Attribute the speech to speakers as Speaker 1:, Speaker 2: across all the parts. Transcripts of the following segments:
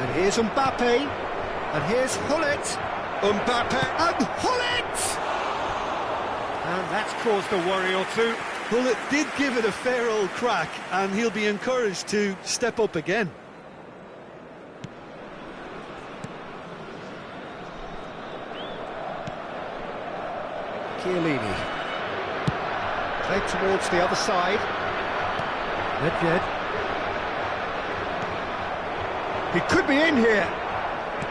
Speaker 1: And here's Mbappe. And here's Hullet. Mbappe and Hullet!
Speaker 2: And that's caused a worry or two.
Speaker 3: Hullet did give it a fair old crack, and he'll be encouraged to step up again.
Speaker 1: Chiellini. Played towards the other side. Nedved. He could be in here.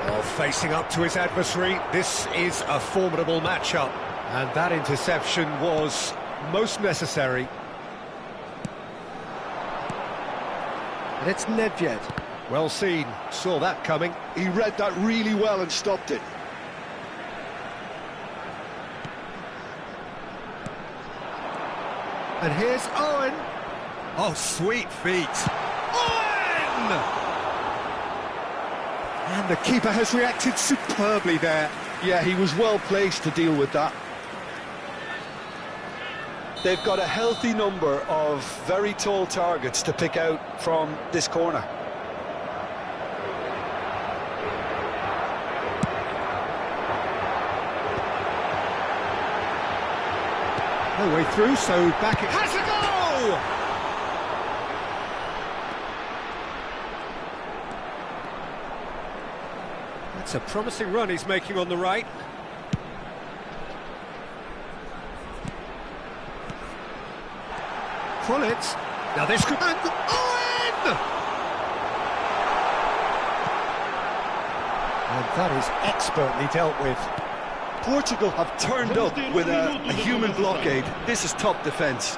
Speaker 2: Well, facing up to his adversary, this is a formidable matchup. And that interception was most necessary.
Speaker 1: And it's Nedved.
Speaker 2: Well seen, saw that coming.
Speaker 3: He read that really well and stopped it.
Speaker 1: And here's Owen.
Speaker 2: Oh, sweet feet. Owen!
Speaker 1: And the keeper has reacted superbly there.
Speaker 3: Yeah, he was well placed to deal with that. They've got a healthy number of very tall targets to pick out from this corner.
Speaker 1: No way through, so back it
Speaker 2: Has a goal! That's a promising run he's making on the right.
Speaker 1: Hullet.
Speaker 2: Now this could...
Speaker 1: And Owen! And that is expertly dealt with.
Speaker 3: Portugal have turned up with a human blockade. This is top defence.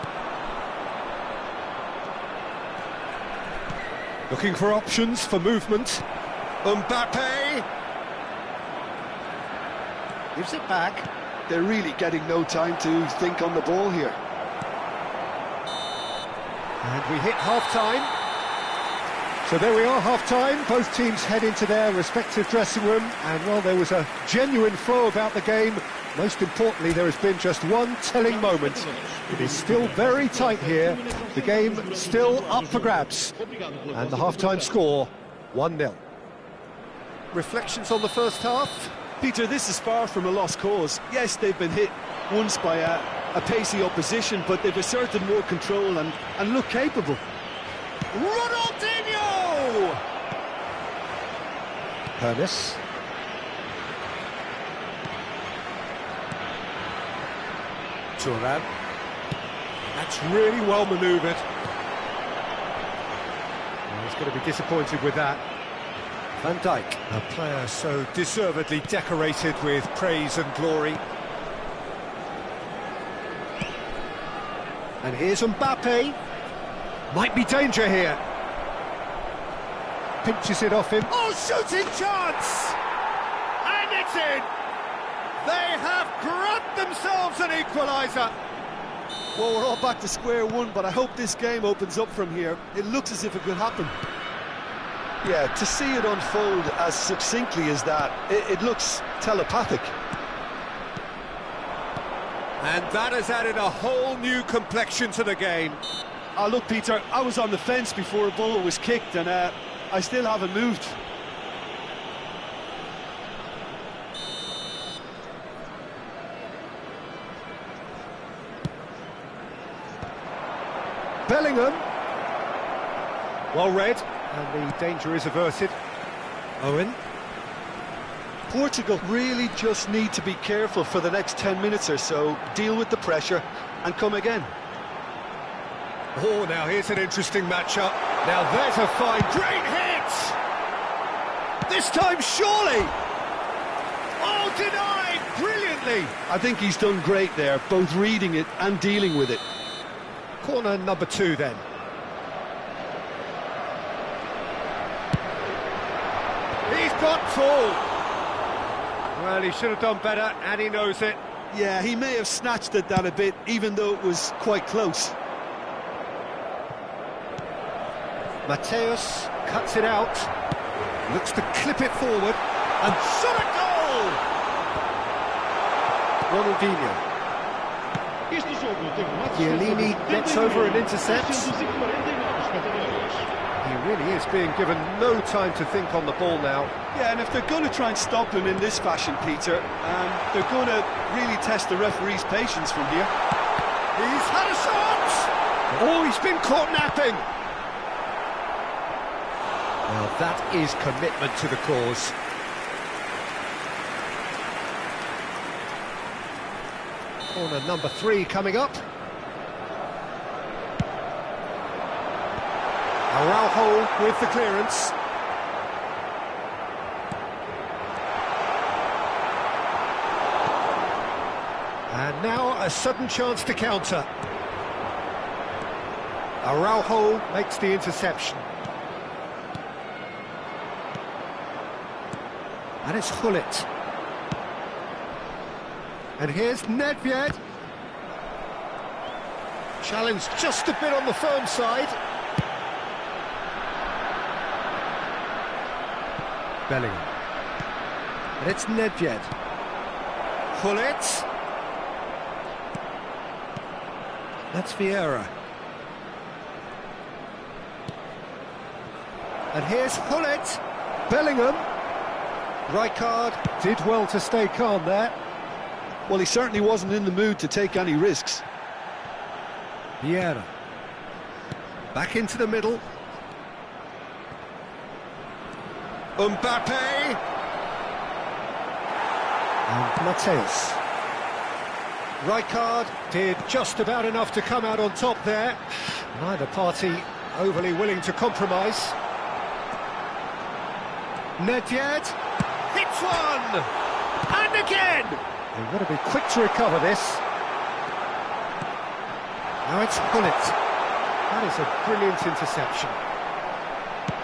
Speaker 1: Looking for options for movement.
Speaker 3: Mbappe!
Speaker 1: Gives it back.
Speaker 3: They're really getting no time to think on the ball here.
Speaker 1: And we hit half-time. So there we are, half-time. Both teams head into their respective dressing room. And, well, there was a genuine flow about the game. Most importantly, there has been just one telling moment. It is still very tight here. The game still up for grabs. And the half-time score, 1-0. Reflections on the first half?
Speaker 3: Peter, this is far from a lost cause. Yes, they've been hit once by a pacey opposition, but they've asserted more control and look capable.
Speaker 1: Ronaldinho! Hermes.
Speaker 2: Thuram. That's really well manoeuvred.
Speaker 1: Well, he's going to be disappointed with that. Van Dijk.
Speaker 2: A player so deservedly decorated with praise and glory.
Speaker 1: And here's Mbappe. Might be danger here. Pinches it off him.
Speaker 2: Oh, shooting chance! And it's in! They have grabbed themselves an equaliser.
Speaker 3: Well, we're all back to square one, but I hope this game opens up from here. It looks as if it could happen. Yeah, to see it unfold as succinctly as that, it looks telepathic.
Speaker 2: And that has added a whole new complexion to the game.
Speaker 3: Look, Peter, I was on the fence before a ball was kicked, and I still haven't moved.
Speaker 1: Bellingham. Well read, and the danger is averted. Owen.
Speaker 3: Portugal really just need to be careful for the next 10 minutes or so, deal with the pressure, and come again.
Speaker 2: Oh, now here's an interesting matchup. Now there's a fine, great hit! This time, surely! Oh, denied, brilliantly!
Speaker 3: I think he's done great there, both reading it and dealing with it.
Speaker 1: Corner number 2 then.
Speaker 2: He's got tall! Well, he should have done better, and he knows it.
Speaker 3: Yeah, he may have snatched it down a bit, even though it was quite close.
Speaker 1: Mateus cuts it out, looks to clip it forward, and
Speaker 2: Shot a goal!
Speaker 1: Ronaldinho. Chiellini gets over and intercepts. He Really is being given no time to think on the ball now.
Speaker 3: Yeah, and if they're going to try and stop him in this fashion, Peter, they're going to really test the referee's patience from here.
Speaker 1: He's had a shot! Oh, he's been caught napping! Well, that is commitment to the cause. Corner number 3 coming up. Araujo with the clearance. And now a sudden chance to counter. Araujo makes the interception. And it's Gullit. And here's Nedved. Challenge just a bit on the firm side. Bellingham. And it's Nedved. Gullit. That's Vieira. And here's Gullit. Bellingham. Rijkaard did well to stay calm there.
Speaker 3: Well, he certainly wasn't in the mood to take any risks.
Speaker 1: Vieira. Back into the middle. Mbappe. And Mateus. Rijkaard did just about enough to come out on top there. Neither party overly willing to compromise. Nedved hits one! And again! They've got to be quick to recover this. Now it's Gullit. That is a brilliant interception.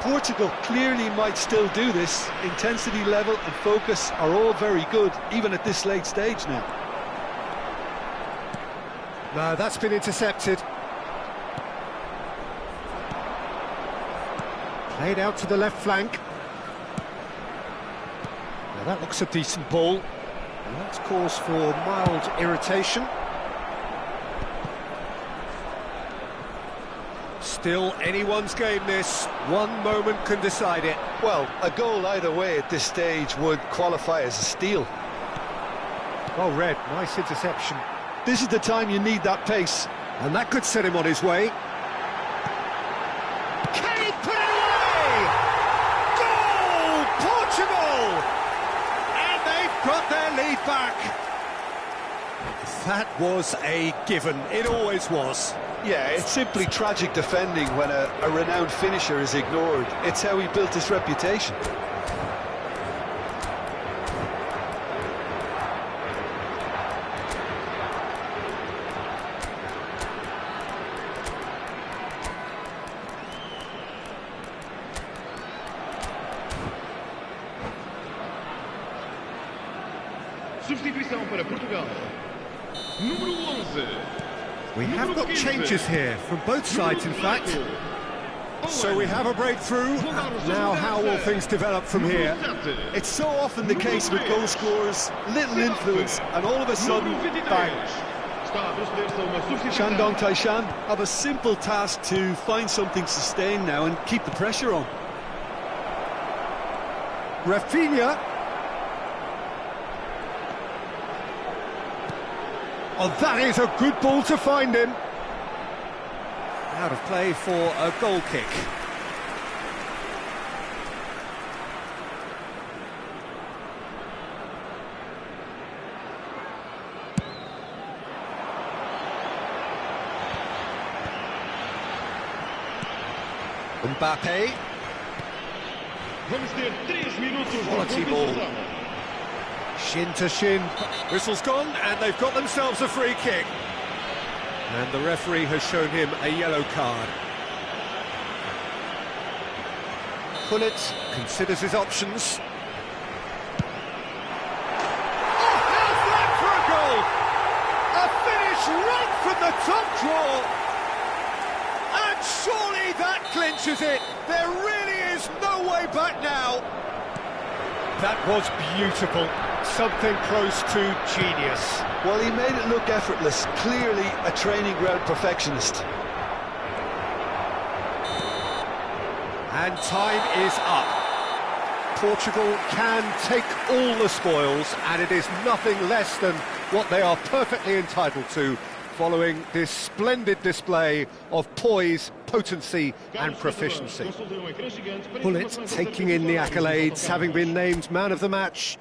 Speaker 3: Portugal clearly might still do this. Intensity level and focus are all very good, even at this late stage now.
Speaker 1: No, that's been intercepted. Played out to the left flank. Now that looks a decent ball. And that's cause for mild irritation. Still anyone's game this. One moment can decide it.
Speaker 3: Well, a goal either way at this stage would qualify as a steal.
Speaker 1: Well read, nice interception.
Speaker 3: This is the time you need that pace.
Speaker 1: And that could set him on his way. Can he put it away? Goal! Portugal! And they've got their lead back. That was a given. It always was.
Speaker 3: Yeah, it's simply tragic defending when a renowned finisher is ignored. It's how he built his reputation.
Speaker 4: Substituição para Portugal. Número 11.
Speaker 1: We have got changes here from both sides, in fact. So we have a breakthrough. Now how will things develop from here?
Speaker 3: It's so often the case with goal scorers, little influence, and all of a sudden, bang. Shandong Taishan have a simple task to find something sustained now and keep the pressure on.
Speaker 1: Rafinha. Oh, that is a good ball to find him. Out of play for a goal kick. Mbappe.
Speaker 4: Vamos ter 3 minutos de
Speaker 1: Quality ball.
Speaker 4: compensação.
Speaker 1: Shin to shin. Whistle's gone, and they've got themselves a free kick. And the referee has shown him a yellow card. Gullit considers his options. Oh, how's that for a goal? A finish right from the top draw. And surely that clinches it. There really is no way back now. That was beautiful. Something close to genius.
Speaker 3: Well, he made it look effortless. Clearly a training ground perfectionist.
Speaker 2: And time is up. Portugal can take all the spoils, and it is nothing less than what they are perfectly entitled to, following this splendid display of poise, potency and proficiency. Gullit taking in the accolades, having been named man of the match.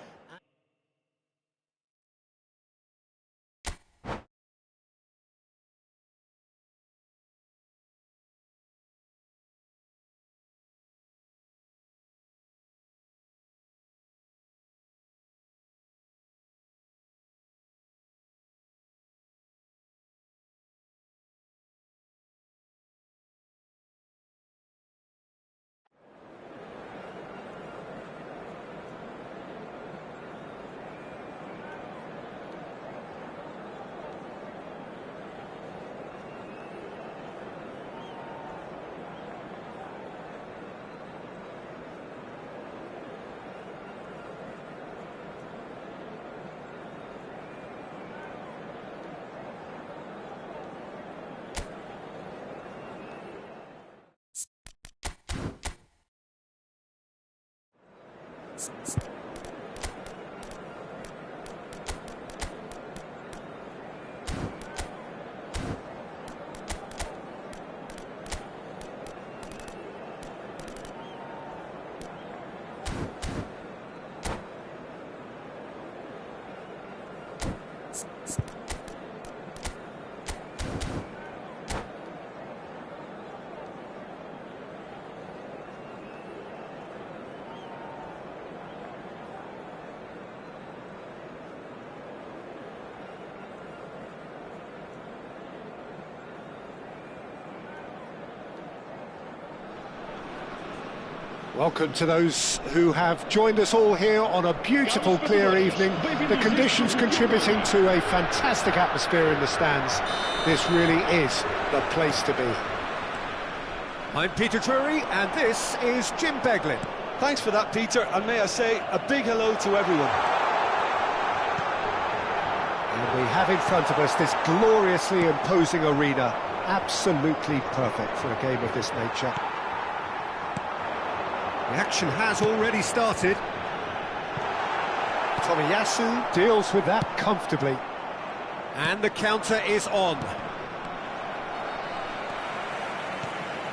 Speaker 2: Welcome to those who have joined us all here on a beautiful, clear evening. The conditions contributing to a fantastic atmosphere in the stands. This really is the place to be. I'm Peter Drury, and this is Jim Beglin.
Speaker 3: Thanks for that, Peter, and may I say a big hello to everyone.
Speaker 1: And we have in front of us this gloriously imposing arena. Absolutely perfect for a game of this nature.
Speaker 2: The action has already started.
Speaker 1: Tomiyasu deals with that comfortably.
Speaker 2: And the counter is on.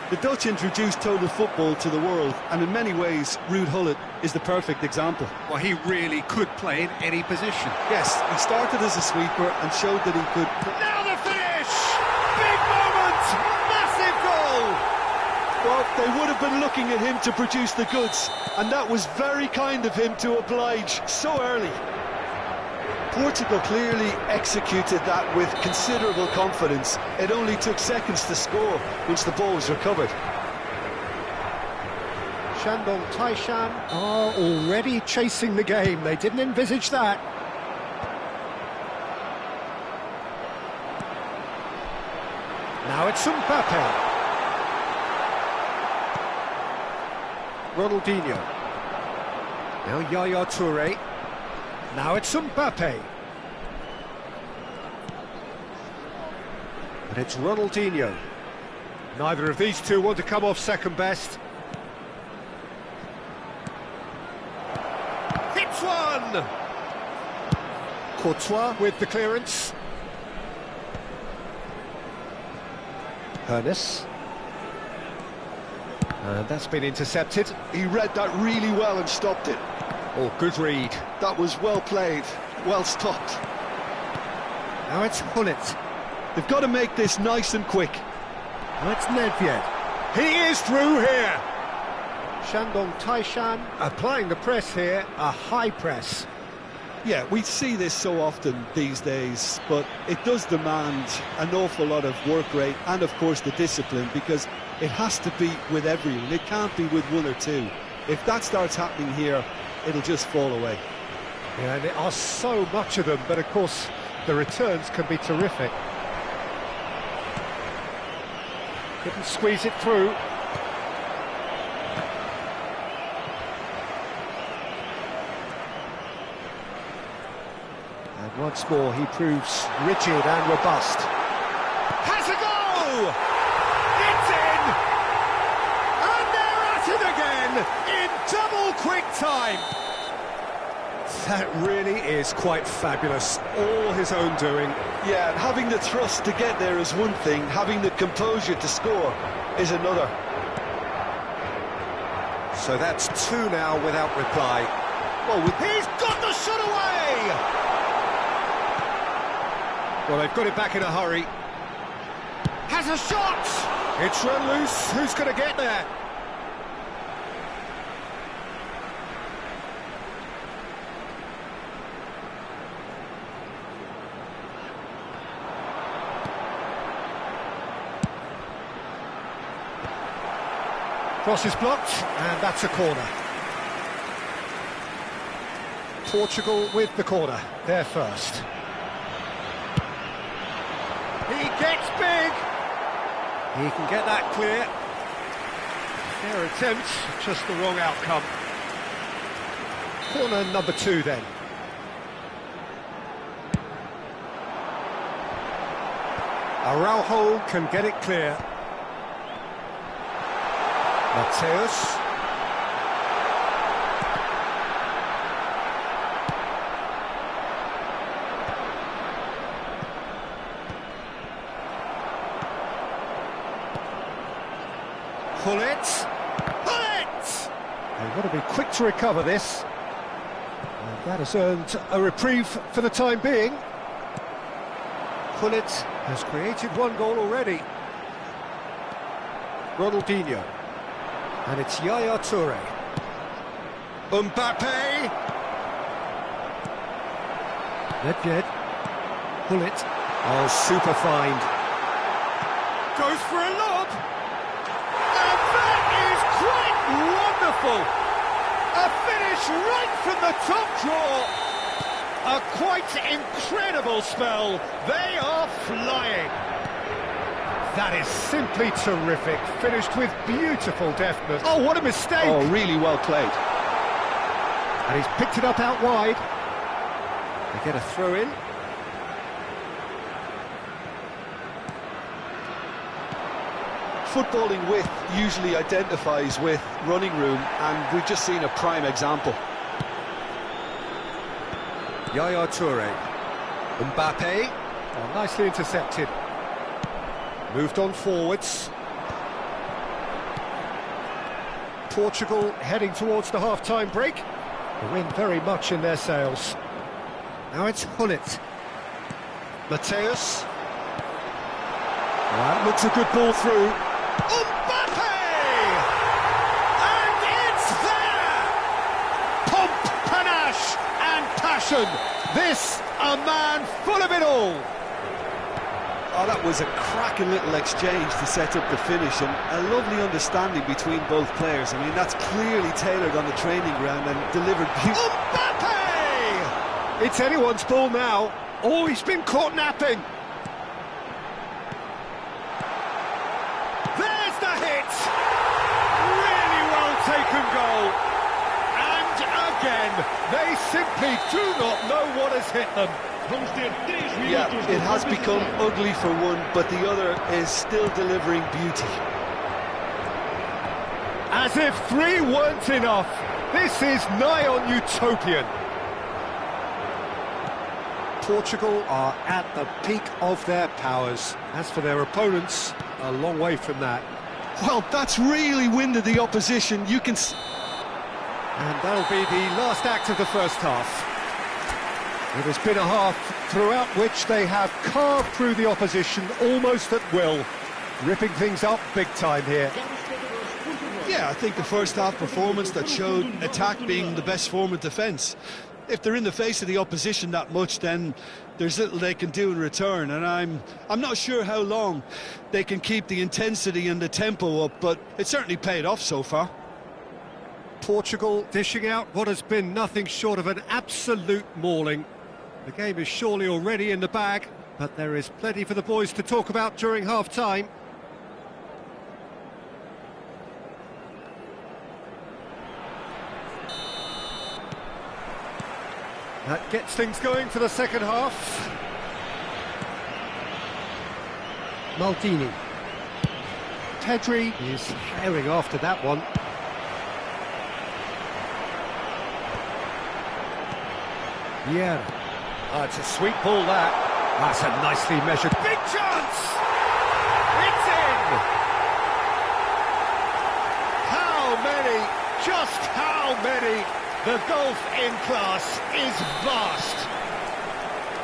Speaker 3: The Dutch introduced total football to the world, and in many ways, Ruud Gullit is the perfect example.
Speaker 2: Well, he really could play in any position.
Speaker 3: Yes, he started as a sweeper and showed that he could...
Speaker 2: Now the finish! Big moment! Massive goal!
Speaker 3: Well, they would have been looking at him to produce the goods, and that was very kind of him to oblige so early. Portugal clearly executed that with considerable confidence. It only took seconds to score once the ball was recovered.
Speaker 1: Shandong Taishan are already chasing the game. They didn't envisage that. Now it's Mbappe. Ronaldinho. Now Yaya Toure. Now it's Mbappe. And it's Ronaldinho. Neither of these two want to come off second best.
Speaker 2: Hits one!
Speaker 1: Courtois with the clearance. Hernes. And that's been intercepted.
Speaker 3: He read that really well and stopped it.
Speaker 1: Oh, good read.
Speaker 3: That was well played, well stopped.
Speaker 1: Now it's Gullit.
Speaker 3: They've got to make this nice and quick.
Speaker 1: Now it's Nedved.
Speaker 2: He is through here!
Speaker 1: Shandong Taishan applying the press here, a high press.
Speaker 3: Yeah, we see this so often these days, but it does demand an awful lot of work rate and, of course, the discipline, because it has to be with everyone. It can't be with one or two. If that starts happening here, it'll just fall away.
Speaker 1: Yeah, and there are so much of them, but of course the returns can be terrific. Couldn't squeeze it through. And once more he proves rigid and robust.
Speaker 2: Has a go! It's in! And they're at it Real quick time! That really is quite fabulous. All his own doing.
Speaker 3: Yeah, and having the thrust to get there is one thing, having the composure to score is another.
Speaker 2: So that's two now without reply. Well, he's got the shot away! Well, they've got it back in a hurry. Has a shot! It's run loose. Who's going to get there? Cross is blocked, and that's a corner. Portugal with the corner, they're first. He gets big! He can get that clear. Fair attempt, just the wrong outcome. Corner number 2 then. Araujo can get it clear. Mateus. Gullit. They've got to be quick to recover this. And that has earned a reprieve for the time being. Gullit has created one goal already. Ronaldinho. And it's Yaya Toure. Mbappe! Nedved. Gullit. Oh, super find. Goes for a lob! And that is quite wonderful! A finish right from the top draw! A quite incredible spell. They are flying. That is simply terrific, finished with beautiful deftness. Oh, what a mistake!
Speaker 3: Oh, really well played.
Speaker 2: And he's picked it up out wide. They get a throw in.
Speaker 3: Footballing width usually identifies with running room, and we've just seen a prime example.
Speaker 2: Yaya Toure. Mbappe. Oh, nicely intercepted. Moved on forwards. Portugal heading towards the half-time break. The wind very much in their sails. Now it's Gullit. Mateus. That looks a good ball through. Mbappe! And it's there! Pomp, panache and passion. This, a man full of it all.
Speaker 3: Oh, that was a cracking little exchange to set up the finish, and a lovely understanding between both players. I mean, that's clearly tailored on the training ground and delivered beautifully.
Speaker 2: Mbappe! It's anyone's ball now. Oh, he's been caught napping. There's the hit! Really well taken goal. And again, they simply do not know what has hit them.
Speaker 3: Yeah, it has become ugly for one, but the other is still delivering beauty.
Speaker 2: As if 3 weren't enough, this is nigh on utopian. Portugal are at the peak of their powers. As for their opponents, a long way from that.
Speaker 3: Well, that's really winded the opposition. You can...
Speaker 2: And that'll be the last act of the first half. It has been a half throughout which they have carved through the opposition almost at will, ripping things up big time here.
Speaker 5: Yeah, I think the first half performance that showed attack being the best form of defence. If they're in the face of the opposition that much, then there's little they can do in return, and I'm not sure how long they can keep the intensity and the tempo up, but it certainly paid off so far.
Speaker 2: Portugal dishing out what has been nothing short of an absolute mauling. The game is surely already in the bag, but there is plenty for the boys to talk about during half-time. That gets things going for the second half. Maldini. Pedri is herring after that one. Yeah. It's a sweet ball, that. That's a nicely measured... Big chance! It's in! How many? Just how many? The golf in class is vast.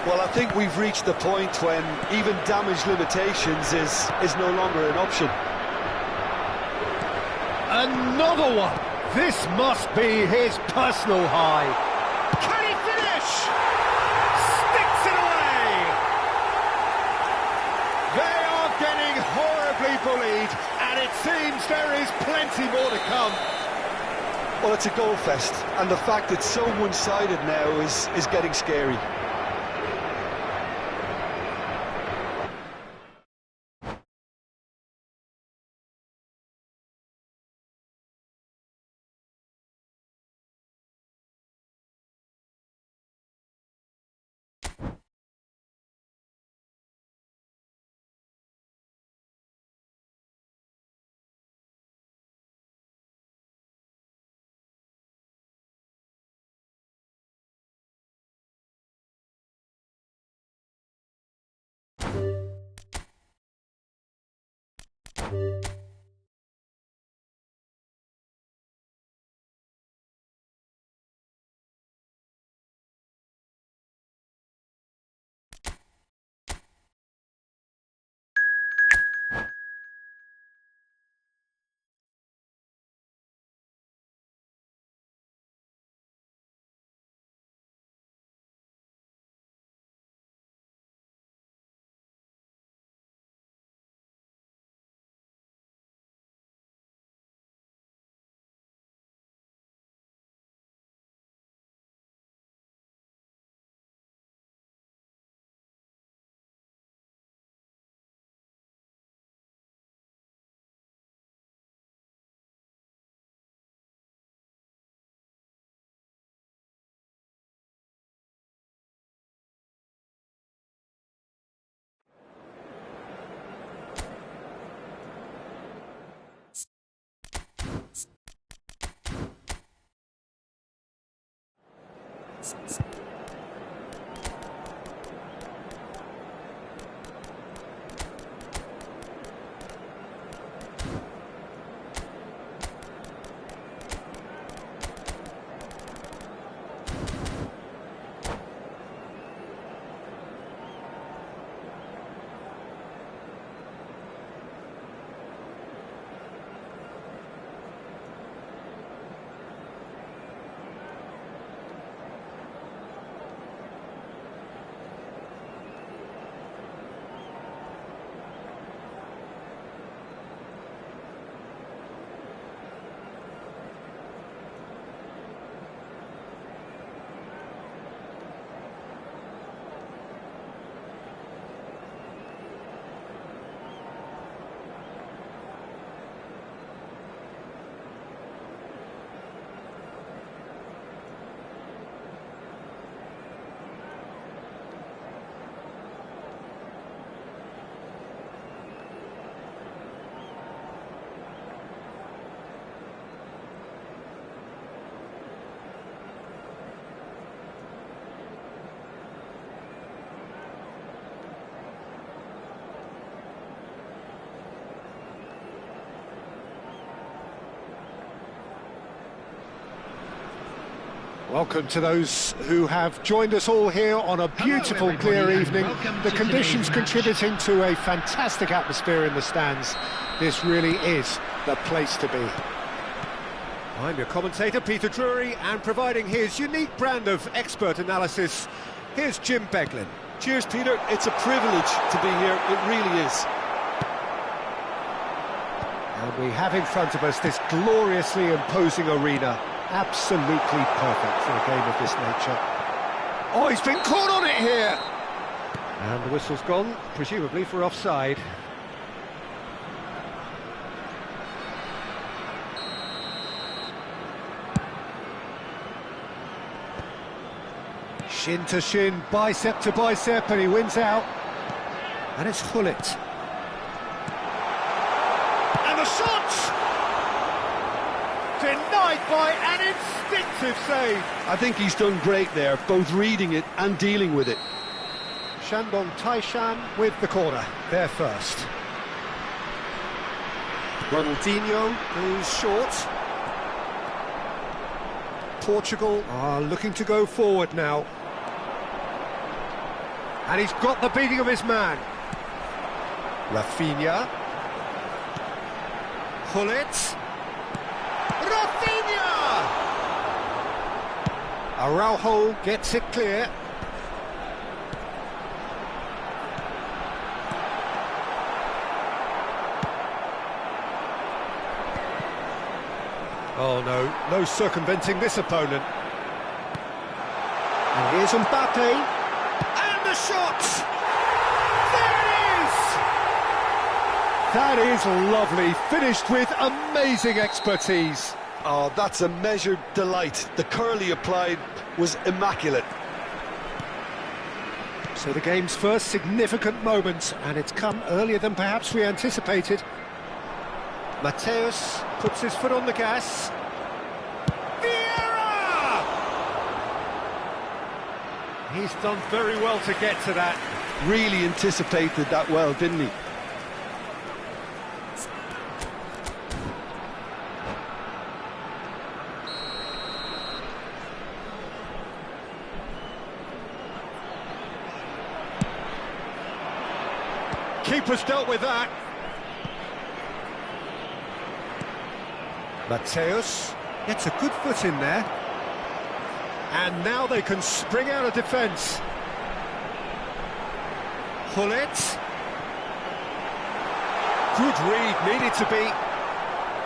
Speaker 3: Well, I think we've reached the point when even damage limitations is no longer an option.
Speaker 2: Another one! This must be his personal high. Can he finish? Sticks it away! They are getting horribly bullied, and it seems there is plenty more to come.
Speaker 3: Well, it's a goal fest, and the fact it's so one-sided now is getting scary.
Speaker 1: Welcome to those who have joined us all here on a beautiful, clear evening. The conditions contributing to a fantastic atmosphere in the stands. This really is the place to be.
Speaker 2: I'm your commentator, Peter Drury, and providing his unique brand of expert analysis, here's Jim Beglin.
Speaker 3: Cheers, Peter. It's a privilege to be here. It really is.
Speaker 1: And we have in front of us this gloriously imposing arena. Absolutely perfect for a game of this nature.
Speaker 2: Oh, he's been caught on it here! And the whistle's gone, presumably for offside.
Speaker 1: Shin to shin, bicep to bicep, and he wins out. And it's Gullit.
Speaker 2: And the shot! Denied by an instinctive save.
Speaker 3: I think he's done great there, both reading it and dealing with it.
Speaker 1: Shandong Taishan with the corner, there first. Ronaldinho is short. Portugal are looking to go forward now. And he's got the beating of his man. Rafinha. Gullit. Rafinha! Araujo gets it clear. Oh no circumventing this opponent. And here's Mbappe. And the shot! There it is! That is lovely, finished with amazing expertise.
Speaker 3: Oh, that's a measured delight. The curl he applied was immaculate.
Speaker 1: So the game's first significant moment, and it's come earlier than perhaps we anticipated. Mateus puts his foot on the gas. Vieira! He's done very well to get to that.
Speaker 3: Really anticipated that well, didn't he?
Speaker 1: Keeper's dealt with that. Mateus gets a good foot in there. And now they can spring out of defence. Gullit. Good read, needed to be.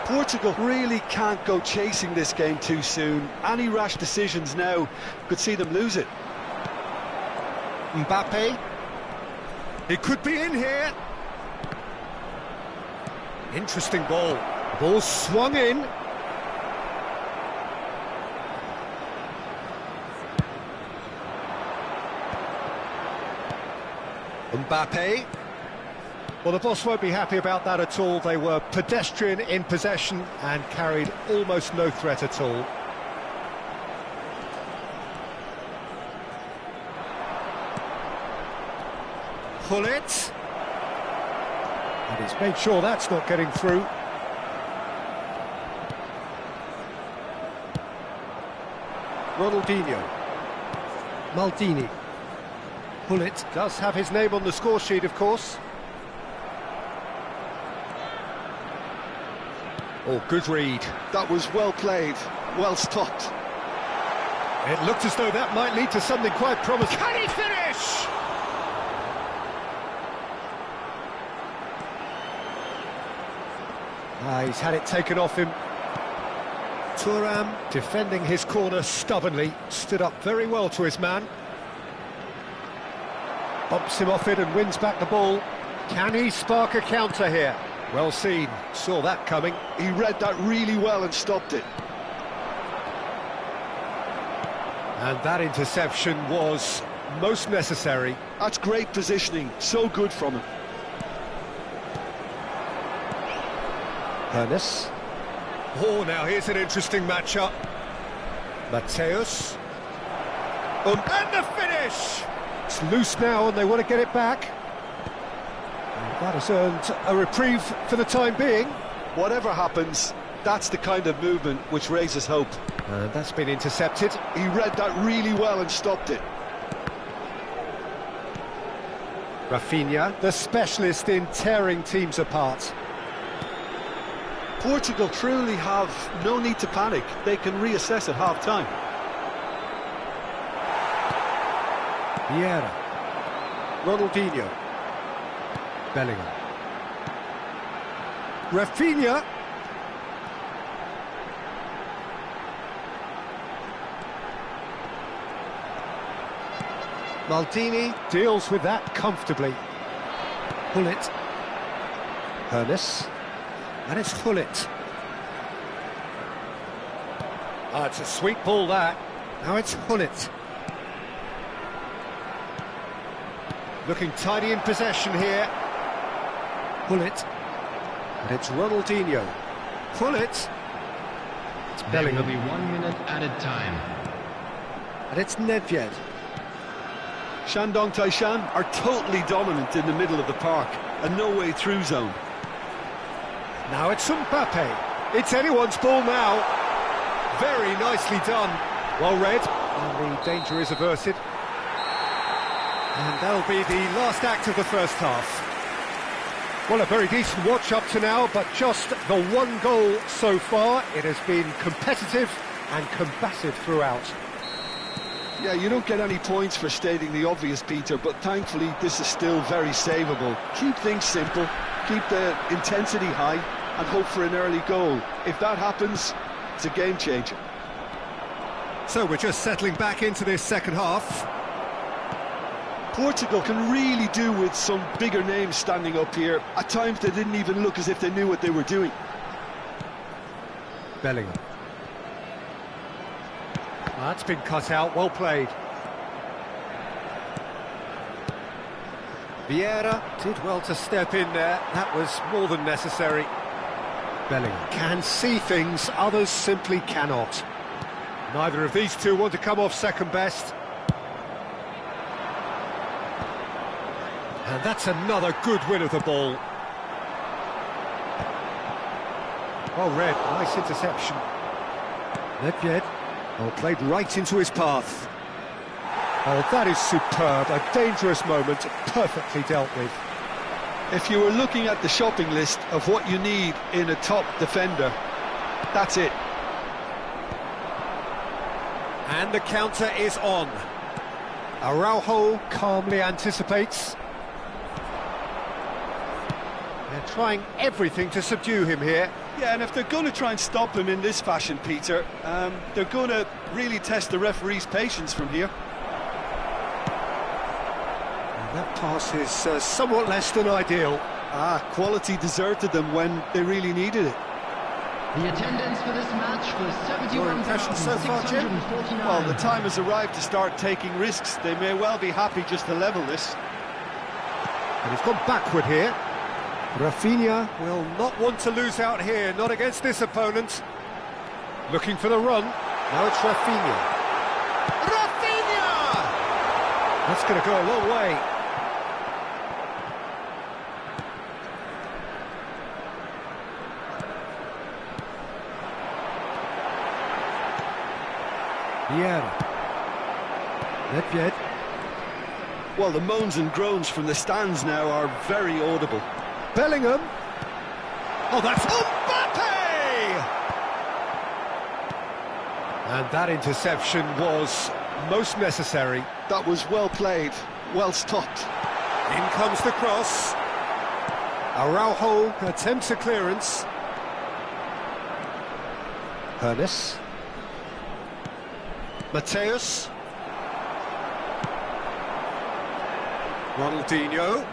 Speaker 3: Portugal really can't go chasing this game too soon. Any rash decisions now could see them lose it.
Speaker 1: Mbappe. He could be in here. Interesting ball. Ball swung in. Mbappe. Well, the boss won't be happy about that at all. They were pedestrian in possession and carried almost no threat at all. Gullit. And he's made sure that's not getting through. Ronaldinho. Maldini. Gullit does have his name on the score sheet, of course. Oh, good read.
Speaker 3: That was well played, well stopped.
Speaker 1: It looked as though that might lead to something quite promising. Can he finish? He's had it taken off him. Thuram, defending his corner stubbornly, stood up very well to his man. Bumps him off it and wins back the ball. Can he spark a counter here? Well seen, saw that coming.
Speaker 3: He read that really well and stopped it.
Speaker 1: And that interception was most necessary.
Speaker 3: That's great positioning, so good from him.
Speaker 1: Ernest. Oh, now here's an interesting matchup. Mateus. And the finish! It's loose now and they want to get it back. And that has earned a reprieve for the time being.
Speaker 3: Whatever happens, that's the kind of movement which raises hope.
Speaker 1: And that's been intercepted.
Speaker 3: He read that really well and stopped it.
Speaker 1: Rafinha, the specialist in tearing teams apart.
Speaker 3: Portugal truly have no need to panic. They can reassess at half-time.
Speaker 1: Vieira. Ronaldinho. Bellingham. Rafinha. Maldini deals with that comfortably. Gullit. Ernest. And it's Gullit. Ah, it's a sweet ball, that. Now it's Gullit. Looking tidy in possession here. Gullit. And it's Ronaldinho. Gullit. It's
Speaker 6: There will
Speaker 1: Bellingham.
Speaker 6: be 1 minute added time.
Speaker 1: And it's Nedved.
Speaker 3: Shandong Taishan are totally dominant in the middle of the park, a no-way through zone.
Speaker 1: Now it's Mbappe. It's anyone's ball now. Very nicely done. Well read. And the danger is averted. And that'll be the last act of the first half. Well, a very decent watch up to now, but just the one goal so far. It has been competitive and combative throughout.
Speaker 3: Yeah, you don't get any points for stating the obvious, Peter, but thankfully this is still very savable. Keep things simple, keep the intensity high, and hope for an early goal. If that happens, it's a game changer.
Speaker 1: So we're just settling back into this second half.
Speaker 3: Portugal can really do with some bigger names standing up here. At times they didn't even look as if they knew what they were doing.
Speaker 1: Bellingham. That's been cut out, well played. Vieira did well to step in there, that was more than necessary. Bellingham can see things, others simply cannot. Neither of these two want to come off second best. And that's another good win of the ball. Well read, nice interception. Nedved. Oh, played right into his path. Oh, that is superb, a dangerous moment, perfectly dealt with.
Speaker 3: If you were looking at the shopping list of what you need in a top defender, that's it.
Speaker 1: And the counter is on. Araujo calmly anticipates. They're trying everything to subdue him here.
Speaker 3: Yeah, and if they're going to try and stop him in this fashion, Peter, they're going to really test the referee's patience from here.
Speaker 1: And that pass is somewhat less than ideal.
Speaker 3: Quality deserted them when they really needed it.
Speaker 6: The attendance for this match was
Speaker 1: Your impression so far, Jim?
Speaker 6: 71,649.
Speaker 3: Well, the time has arrived to start taking risks. They may well be happy just to level this.
Speaker 1: And he's gone backward here. Rafinha will not want to lose out here, not against this opponent. Looking for the run. Now it's Rafinha. Rafinha! That's going to go a long way. Vieira. Nedved.
Speaker 3: Well, the moans and groans from the stands now are very audible.
Speaker 1: Bellingham. Oh, that's Mbappe! And that interception was most necessary.
Speaker 3: That was well played, well stopped.
Speaker 1: In comes the cross. Araujo attempts a clearance. Hernes. Mateus. Ronaldinho.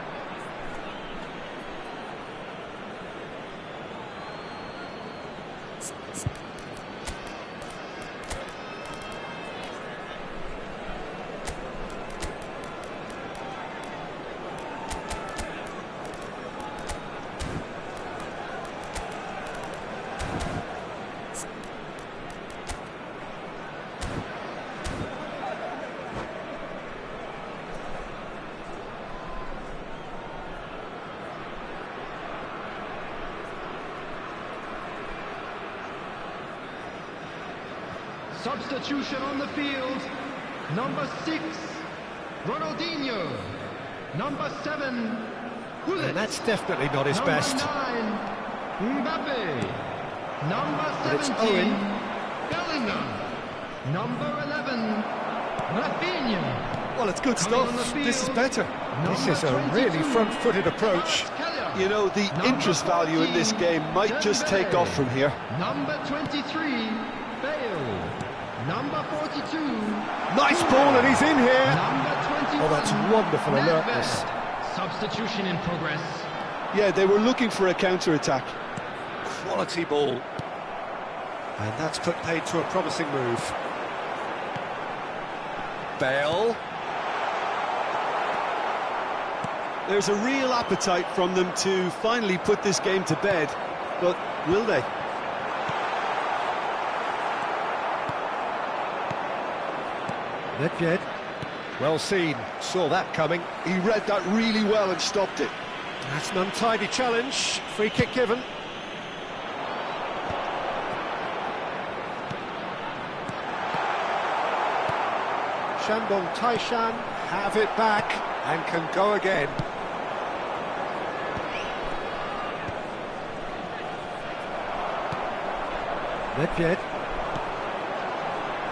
Speaker 6: Substitution on the field. Number 6, Ronaldinho. Number 7, Gullit.
Speaker 1: And that's definitely not his
Speaker 6: Number
Speaker 1: best.
Speaker 6: 9, Mbappe. Number
Speaker 1: But it's
Speaker 6: 17,
Speaker 1: Owen.
Speaker 6: Bellingham. Number 11, Rafinha.
Speaker 3: Well, it's good
Speaker 6: Coming on
Speaker 3: stuff.
Speaker 6: the
Speaker 3: This is
Speaker 6: field.
Speaker 3: better.
Speaker 1: This
Speaker 6: Number
Speaker 1: is a really
Speaker 6: 22,
Speaker 1: front-footed approach.
Speaker 6: Kvaratskhelia.
Speaker 3: You know, the
Speaker 6: Number
Speaker 3: interest value in this
Speaker 6: 14,
Speaker 3: game might just take
Speaker 6: Dembele.
Speaker 3: off from here.
Speaker 6: Number 23, Bale. Number 42,
Speaker 1: Nice ball, and he's in here.
Speaker 6: number 21.
Speaker 1: Oh, that's wonderful
Speaker 6: Nedved.
Speaker 1: alertness.
Speaker 6: Substitution in progress.
Speaker 3: Yeah, they were looking for a counter-attack.
Speaker 1: Quality ball. And that's put paid to a promising move. Bale.
Speaker 3: There's a real appetite from them to finally put this game to bed, but will they?
Speaker 1: Nedved.
Speaker 2: Well seen, saw that coming.
Speaker 3: He read that really well and stopped it.
Speaker 1: That's an untidy challenge. Free kick given. Shandong Taishan have it back and can go again. Nedved.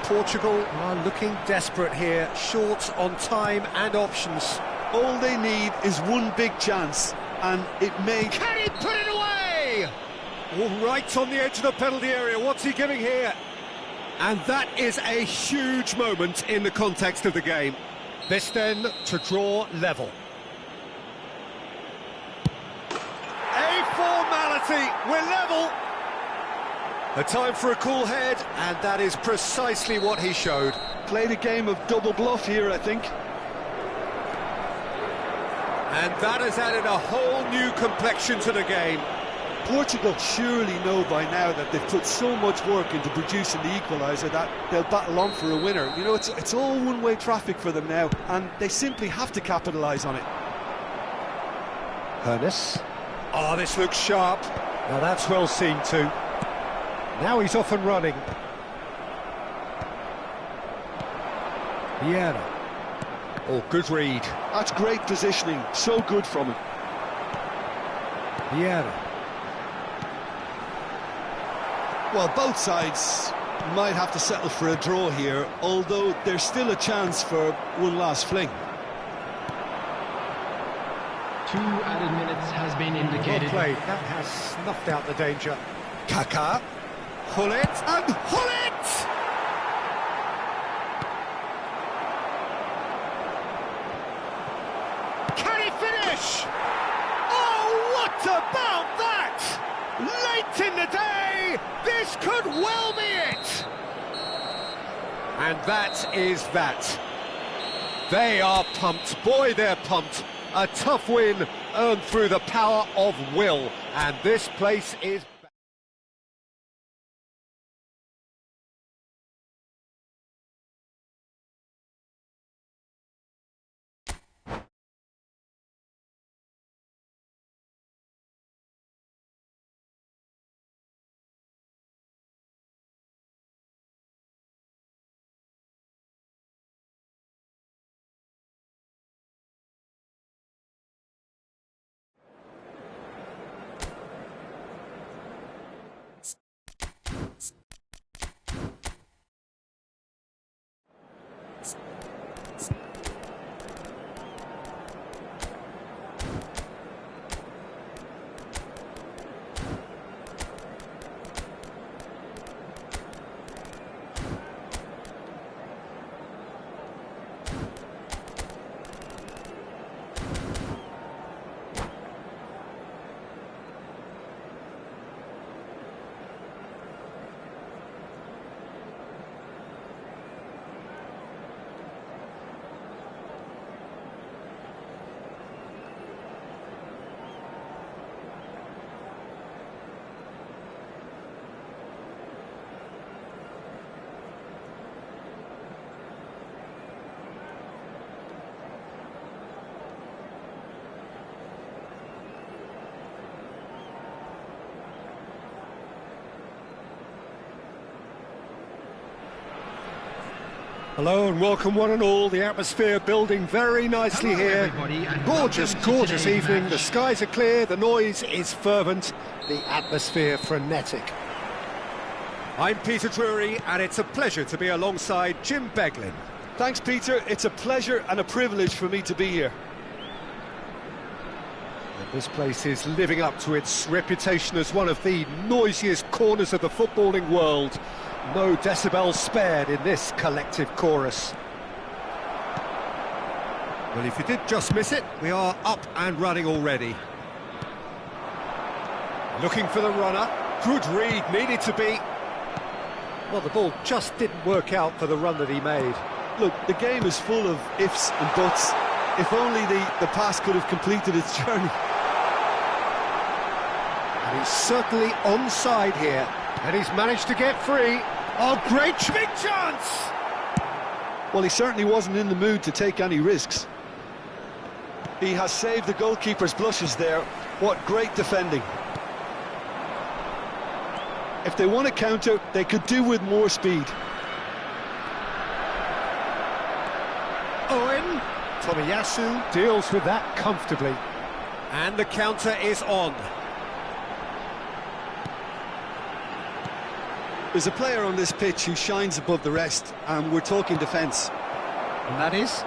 Speaker 1: Portugal are looking desperate here, short on time and options.
Speaker 3: All they need is one big chance, and it may...
Speaker 2: Can he put it away?
Speaker 1: All right on the edge of the penalty area. What's he giving here?
Speaker 2: And that is a huge moment in the context of the game. This then to draw level. A formality, we're level. A time for a cool head, and that is precisely what he showed.
Speaker 3: Played a game of double bluff here, I think.
Speaker 2: And that has added a whole new complexion to the game.
Speaker 3: Portugal surely know by now that they've put so much work into producing the equaliser that they'll battle on for a winner. You know, it's all one-way traffic for them now, and they simply have to capitalise on it.
Speaker 1: Hernes.
Speaker 2: Oh, this looks sharp.
Speaker 1: Now that's well seen too. Now he's off and running. Vieira.
Speaker 2: Oh, good read.
Speaker 3: That's great positioning, so good from him.
Speaker 1: Vieira.
Speaker 5: Well, both sides might have to settle for a draw here, although there's still a chance for one last fling.
Speaker 6: 2 added minutes has been
Speaker 1: Well
Speaker 6: indicated.
Speaker 1: played. That has snuffed out the danger.
Speaker 2: Kaká. Hullet and Hullet! Can he finish? Oh, what about that? Late in the day, this could well be it. And that is that. They are pumped. Boy, they're pumped. A tough win earned through the power of will. And this place is...
Speaker 1: Hello and welcome one and all. The atmosphere building very nicely
Speaker 6: Hello,
Speaker 1: here.
Speaker 6: everybody, and
Speaker 1: Gorgeous,
Speaker 6: welcome to
Speaker 1: gorgeous
Speaker 6: today's
Speaker 1: evening.
Speaker 6: match.
Speaker 1: The skies are clear, the noise is fervent, the atmosphere frenetic.
Speaker 2: I'm Peter Drury, and it's a pleasure to be alongside Jim Beglin.
Speaker 3: Thanks, Peter. It's a pleasure and a privilege for me to be here.
Speaker 1: And this place is living up to its reputation as one of the noisiest corners of the footballing world. No decibels spared in this collective chorus.
Speaker 2: Well, if you did just miss it, we are up and running already. Looking for the runner. Good read, needed to be.
Speaker 1: Well, the ball just didn't work out for the run that he made.
Speaker 3: Look, the game is full of ifs and buts. If only the pass could have completed its journey.
Speaker 1: And he's certainly onside here. And he's managed to get free.
Speaker 2: Oh, great big chance!
Speaker 3: Well, he certainly wasn't in the mood to take any risks. He has saved the goalkeeper's blushes there. What great defending. If they want to counter, they could do with more speed.
Speaker 2: Owen. Tomiyasu deals with that comfortably. And the counter is on.
Speaker 3: There's a player on this pitch who shines above the rest, and we're talking defence.
Speaker 2: And that is?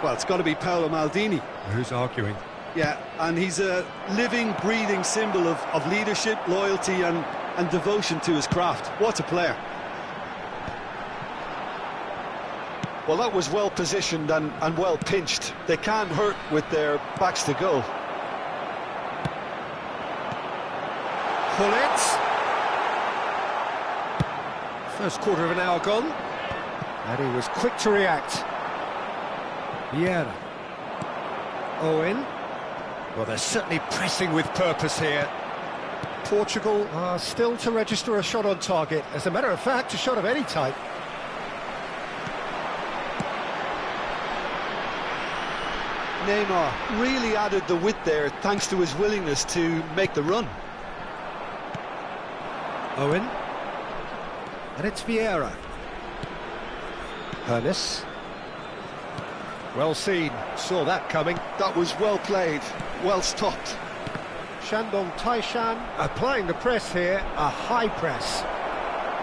Speaker 3: Well, it's got to be Paolo Maldini.
Speaker 2: Who's arguing?
Speaker 3: Yeah, and he's a living, breathing symbol of leadership, loyalty and devotion to his craft. What a player. Well, that was well positioned and well pinched. They can't hurt with their backs to goal.
Speaker 2: Gullit. First quarter of an hour gone. And he was quick to react. Vieira. Owen. Well, they're certainly pressing with purpose here. Portugal are still to register a shot on target. As a matter of fact, a shot of any type.
Speaker 3: Neymar really added the width there thanks to his willingness to make the run.
Speaker 2: Owen. And it's Vieira. Hernes. Well seen, saw that coming.
Speaker 3: That was well played, well stopped.
Speaker 2: Shandong Taishan applying the press here, a high press.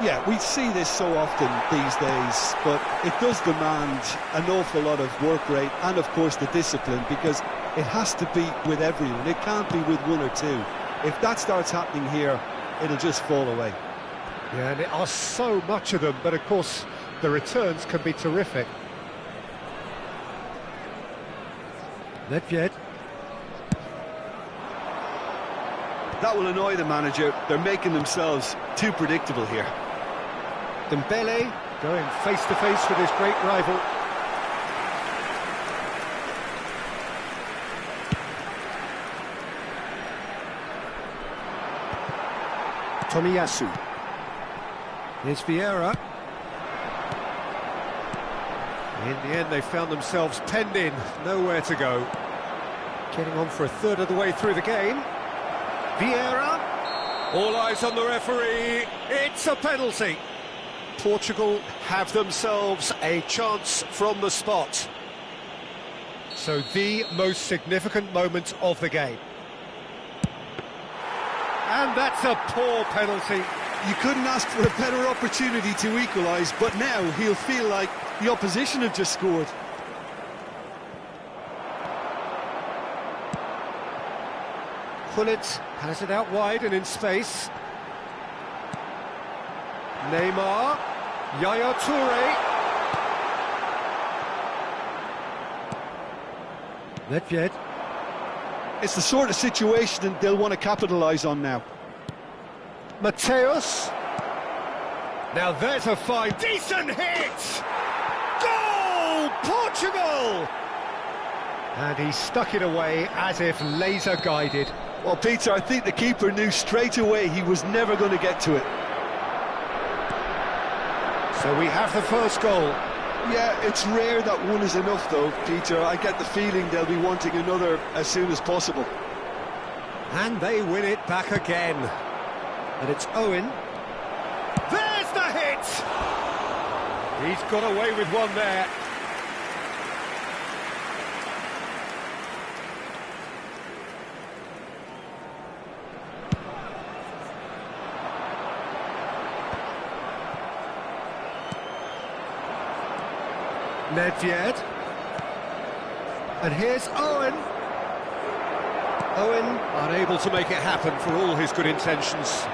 Speaker 3: Yeah, we see this so often these days, but it does demand an awful lot of work rate and, of course, the discipline, because it has to be with everyone. It can't be with one or two. If that starts happening here, it'll just fall away.
Speaker 2: Yeah, and there are so much of them, but, of course, the returns can be terrific. Nedved.
Speaker 3: That will annoy the manager. They're making themselves too predictable here.
Speaker 2: Dembele going face-to-face with his great rival. Tomiyasu. Here's Vieira. In the end, they found themselves penned in, nowhere to go. Getting on for a third of the way through the game. Vieira. All eyes on the referee. It's a penalty. Portugal have themselves a chance from the spot. So the most significant moment of the game. And that's a poor penalty.
Speaker 3: You couldn't ask for a better opportunity to equalise, but now he'll feel like the opposition have just scored.
Speaker 2: Gullit has it out wide and in space. Neymar. Yaya Toure. Nedved.
Speaker 3: It's the sort of situation they'll want to capitalise on now.
Speaker 2: Mateus. Now there's a fine, decent hit! Goal! Portugal! And he stuck it away as if laser guided.
Speaker 3: Well, Peter, I think the keeper knew straight away he was never going to get to it.
Speaker 2: So we have the first goal.
Speaker 3: Yeah, it's rare that one is enough, though, Peter. I get the feeling they'll be wanting another as soon as possible.
Speaker 2: And they win it back again. And it's Owen. There's the hit! He's got away with one there. Nedved. And here's Owen. Owen unable to make it happen for all his good intentions.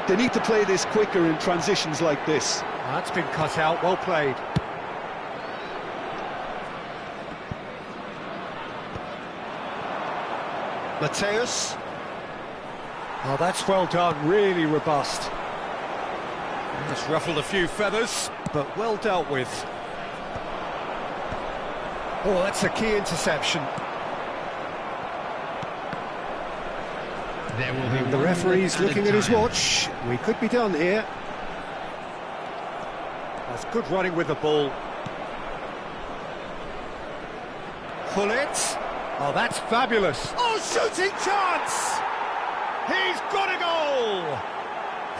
Speaker 3: They need to play this quicker in transitions like this.
Speaker 2: That's been cut out, well played. Mateus. Oh, that's well done, really robust. Just ruffled a few feathers, but well dealt with. Oh, that's a key interception.
Speaker 6: There will be
Speaker 2: The referee's looking at his watch. We could be done here. That's good running with the ball. Gullit. Oh, that's fabulous. Oh, shooting chance! He's got a goal!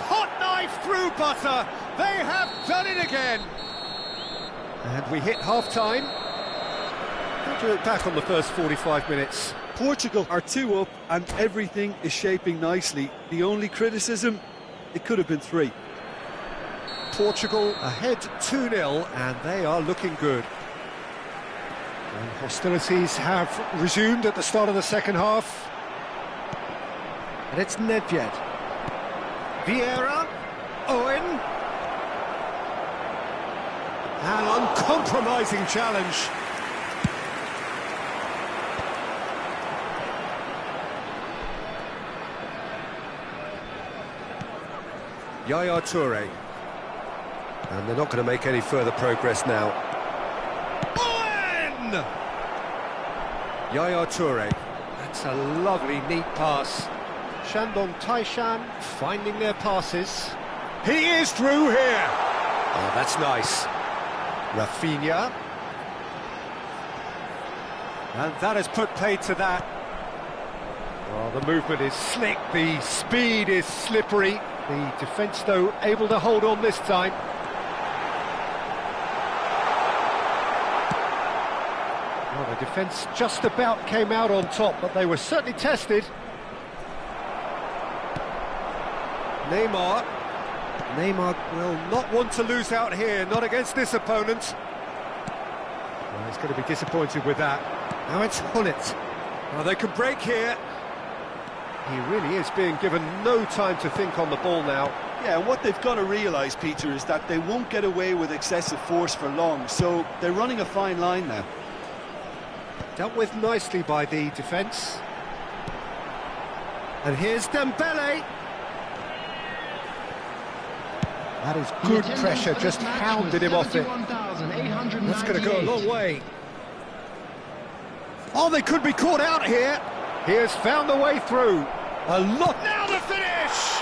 Speaker 2: Hot knife through butter. They have done it again. And we hit half-time. How do you look back on the first 45 minutes?
Speaker 3: Portugal are 2 up and everything is shaping nicely. The only criticism, it could have been 3.
Speaker 2: Portugal ahead 2-0 and they are looking good.
Speaker 1: And hostilities have resumed at the start of the second half.
Speaker 2: And it's Nedved. Vieira. Owen. An uncompromising challenge. Yaya Toure. And they're not going to make any further progress now. Owen! Yaya Toure. That's a lovely, neat pass.
Speaker 1: Shandong Taishan finding their passes.
Speaker 2: He is through here. Oh, that's nice. Rafinha. And that has put paid to that. Well, the movement is slick, the speed is slippery. The defence, though, able to hold on this time. Well, the defence just about came out on top, but they were certainly tested. Neymar will not want to lose out here, not against this opponent. Well, he's going to be disappointed with that. Now it's Gullit. Well, they can break here. He really is being given no time to think on the ball now.
Speaker 3: Yeah, and what they've got to realise, Peter, is that they won't get away with excessive force for long, so they're running a fine line now.
Speaker 2: Dealt with nicely by the defence. And here's Dembele.
Speaker 1: That is good pressure, just hounded him off it.
Speaker 2: That's going to go a long way. Oh, they could be caught out here. He has found the way through. A lot. Now the finish!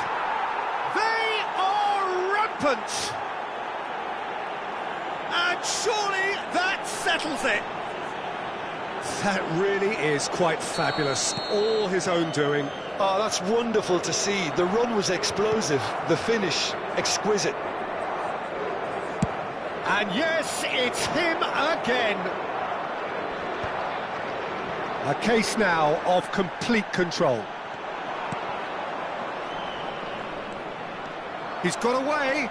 Speaker 2: They are rampant! And surely that settles it. That really is quite fabulous. All his own doing.
Speaker 3: Oh, that's wonderful to see. The run was explosive, the finish exquisite.
Speaker 2: And yes, it's him again. A case now of complete control. He's got away.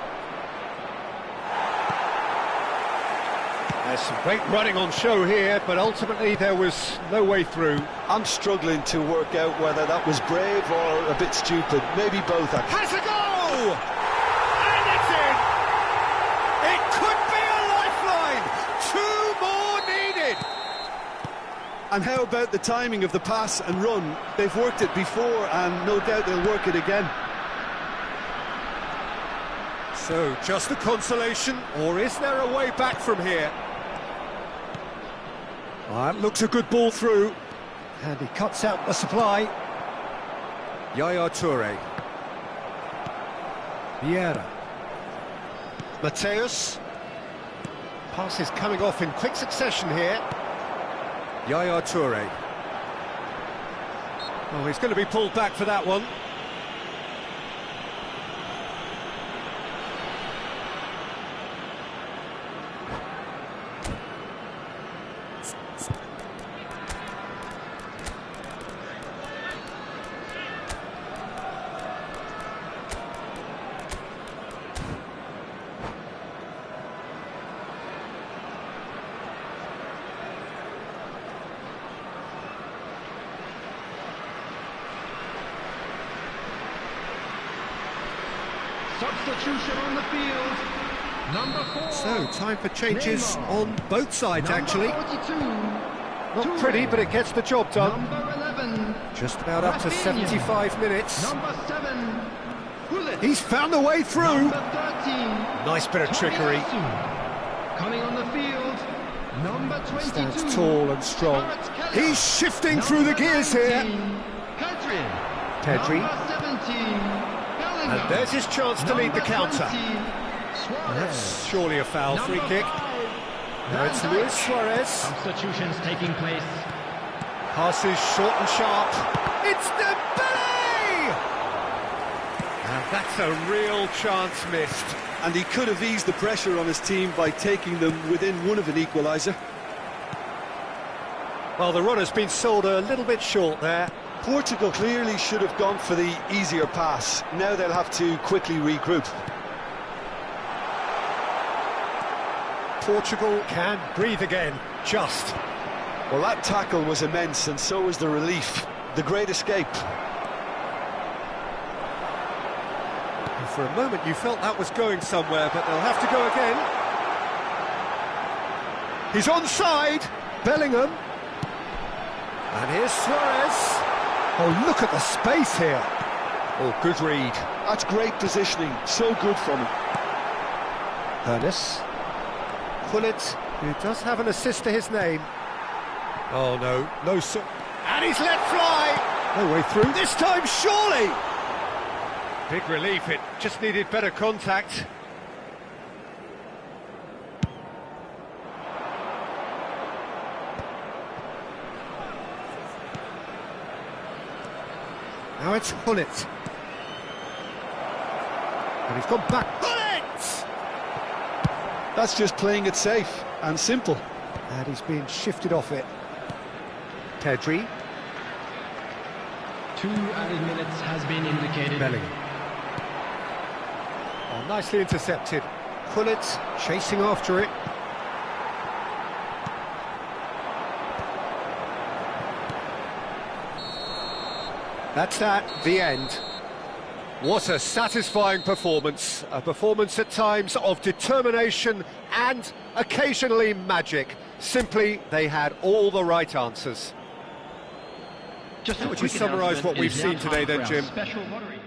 Speaker 2: There's some great running on show here, but ultimately there was no way through.
Speaker 3: I'm struggling to work out whether that was brave or a bit stupid. Maybe both, actually.
Speaker 2: Has a go! And it's in! It could be a lifeline! 2 more needed!
Speaker 3: And how about the timing of the pass and run? They've worked it before, and no doubt they'll work it again.
Speaker 2: So, just a consolation, or is there a way back from here? That looks a good ball through.
Speaker 1: And he cuts out the supply.
Speaker 2: Yaya Toure.
Speaker 1: Vieira.
Speaker 2: Mateus.
Speaker 1: Passes coming off in quick succession here.
Speaker 2: Yaya Toure. Oh, he's going to be pulled back for that one.
Speaker 6: Substitution on the field. Number 4.
Speaker 2: So, time for changes
Speaker 6: Neymar.
Speaker 2: on both sides,
Speaker 6: Number
Speaker 2: actually.
Speaker 6: 42.
Speaker 2: Not
Speaker 6: Toure.
Speaker 2: pretty, but it gets the job done.
Speaker 6: Number 11.
Speaker 2: Just about up to
Speaker 6: Rafinha.
Speaker 2: 75 minutes.
Speaker 6: Number 7. Gullit.
Speaker 2: He's found a way through.
Speaker 6: Number 13.
Speaker 2: Nice bit of trickery.
Speaker 6: Tomiyasu. Coming on the field. Number 22.
Speaker 2: Stands tall and strong.
Speaker 6: Kvaratskhelia.
Speaker 2: He's shifting through the gears
Speaker 6: 19.
Speaker 2: here.
Speaker 6: Pedri.
Speaker 2: Pedri.
Speaker 6: Number 17. Bellingham.
Speaker 2: And there's his chance to lead the
Speaker 6: Number
Speaker 2: counter.
Speaker 6: 20.
Speaker 2: That's surely a foul. Free kick. Now it's Luis Suarez.
Speaker 6: Substitutions taking place.
Speaker 2: Passes short and sharp. It's Dembele! And that's a real chance missed.
Speaker 3: And he could have eased the pressure on his team by taking them within one of an equaliser.
Speaker 2: Well, the runner's been sold a little bit short there.
Speaker 3: Portugal clearly should have gone for the easier pass. Now they'll have to quickly regroup.
Speaker 2: Portugal can breathe again, just.
Speaker 3: Well, that tackle was immense, and so was the relief. The great escape.
Speaker 2: And for a moment you felt that was going somewhere, but they'll have to go again. He's onside, Bellingham. And here's Suarez. Oh, look at the space here. Oh, good read.
Speaker 3: That's great positioning, so good from him.
Speaker 2: Ernest. Gullit, who does have an assist to his name. Oh, no, sir. And he's let fly!
Speaker 1: No way through.
Speaker 2: This time, surely! Big relief, it just needed better contact.
Speaker 1: Now it's Gullit. And he's gone back.
Speaker 2: Gullit!
Speaker 3: That's just playing it safe and simple.
Speaker 1: And he's being shifted off it. Pedri.
Speaker 6: 2 added minutes has been indicated.
Speaker 1: Bellingham.
Speaker 2: Oh, nicely intercepted.
Speaker 1: Gullit chasing after it.
Speaker 2: That's that, the end. What a satisfying performance. A performance at times of determination and occasionally magic. Simply, they had all the right answers.
Speaker 6: Just
Speaker 2: How would you summarise what we've seen today then, Jim?
Speaker 6: Special lottery.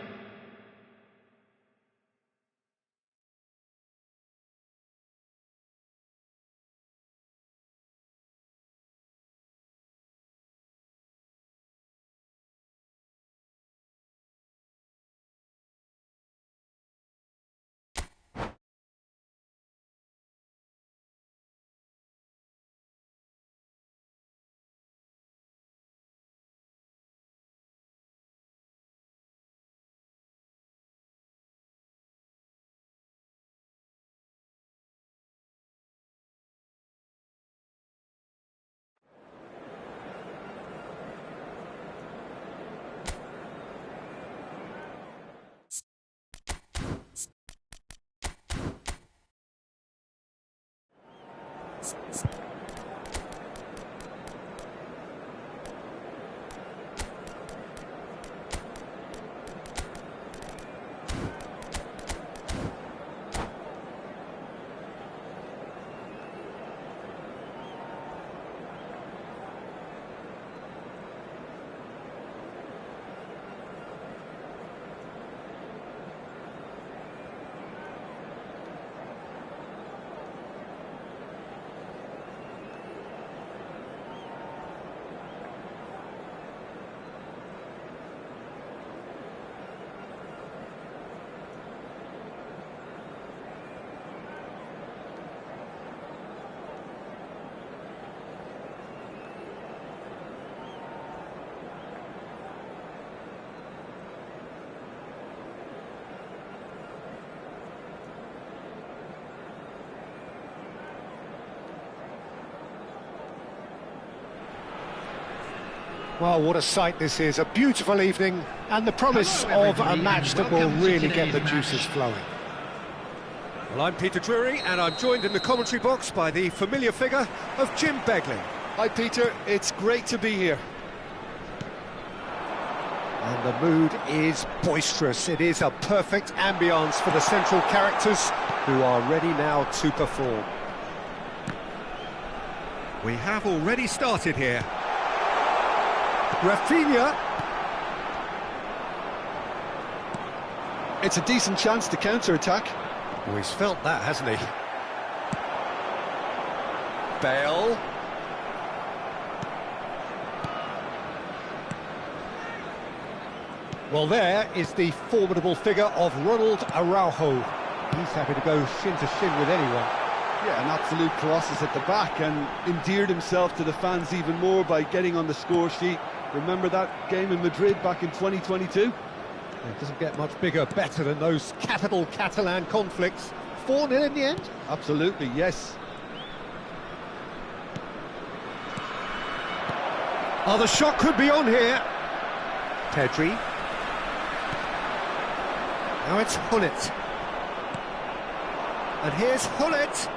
Speaker 1: Well, what a sight this is. A beautiful evening and the promise of a match that will really get the juices flowing.
Speaker 2: Well, I'm Peter Drury, and I'm joined in the commentary box by the familiar figure of Jim Beglin.
Speaker 3: Hi, Peter. It's great to be here.
Speaker 1: And the mood is boisterous. It is a perfect ambience for the central characters who are ready now to perform.
Speaker 2: We have already started here.
Speaker 1: Rafinha.
Speaker 3: It's a decent chance to counter-attack.
Speaker 2: Oh, he's felt that, hasn't he? Bale.
Speaker 1: Well, there is the formidable figure of Ronald Araujo. He's happy to go shin to shin with anyone.
Speaker 3: Yeah, an absolute colossus at the back, and endeared himself to the fans even more by getting on the score sheet. Remember that game in Madrid back in 2022?
Speaker 1: It doesn't get much bigger, better than those capital Catalan conflicts. 4-0 in the end?
Speaker 3: Absolutely, yes.
Speaker 1: Oh, the shot could be on here. Pedri. Now it's Hullet. And here's Hullet.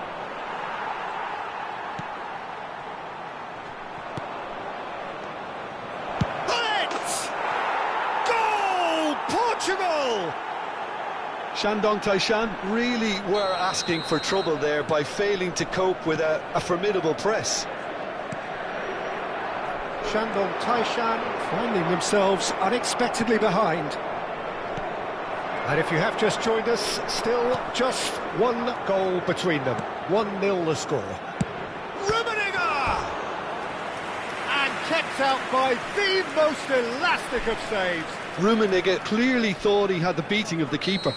Speaker 1: Hullet! Goal! Portugal!
Speaker 3: Shandong Taishan really were asking for trouble there by failing to cope with a formidable press.
Speaker 1: Shandong Taishan finding themselves unexpectedly behind. And if you have just joined us, still just one goal between them. 1-0 the score. Rummenigge! And kept out by the most elastic of saves.
Speaker 3: Rummenigge clearly thought he had the beating of the keeper.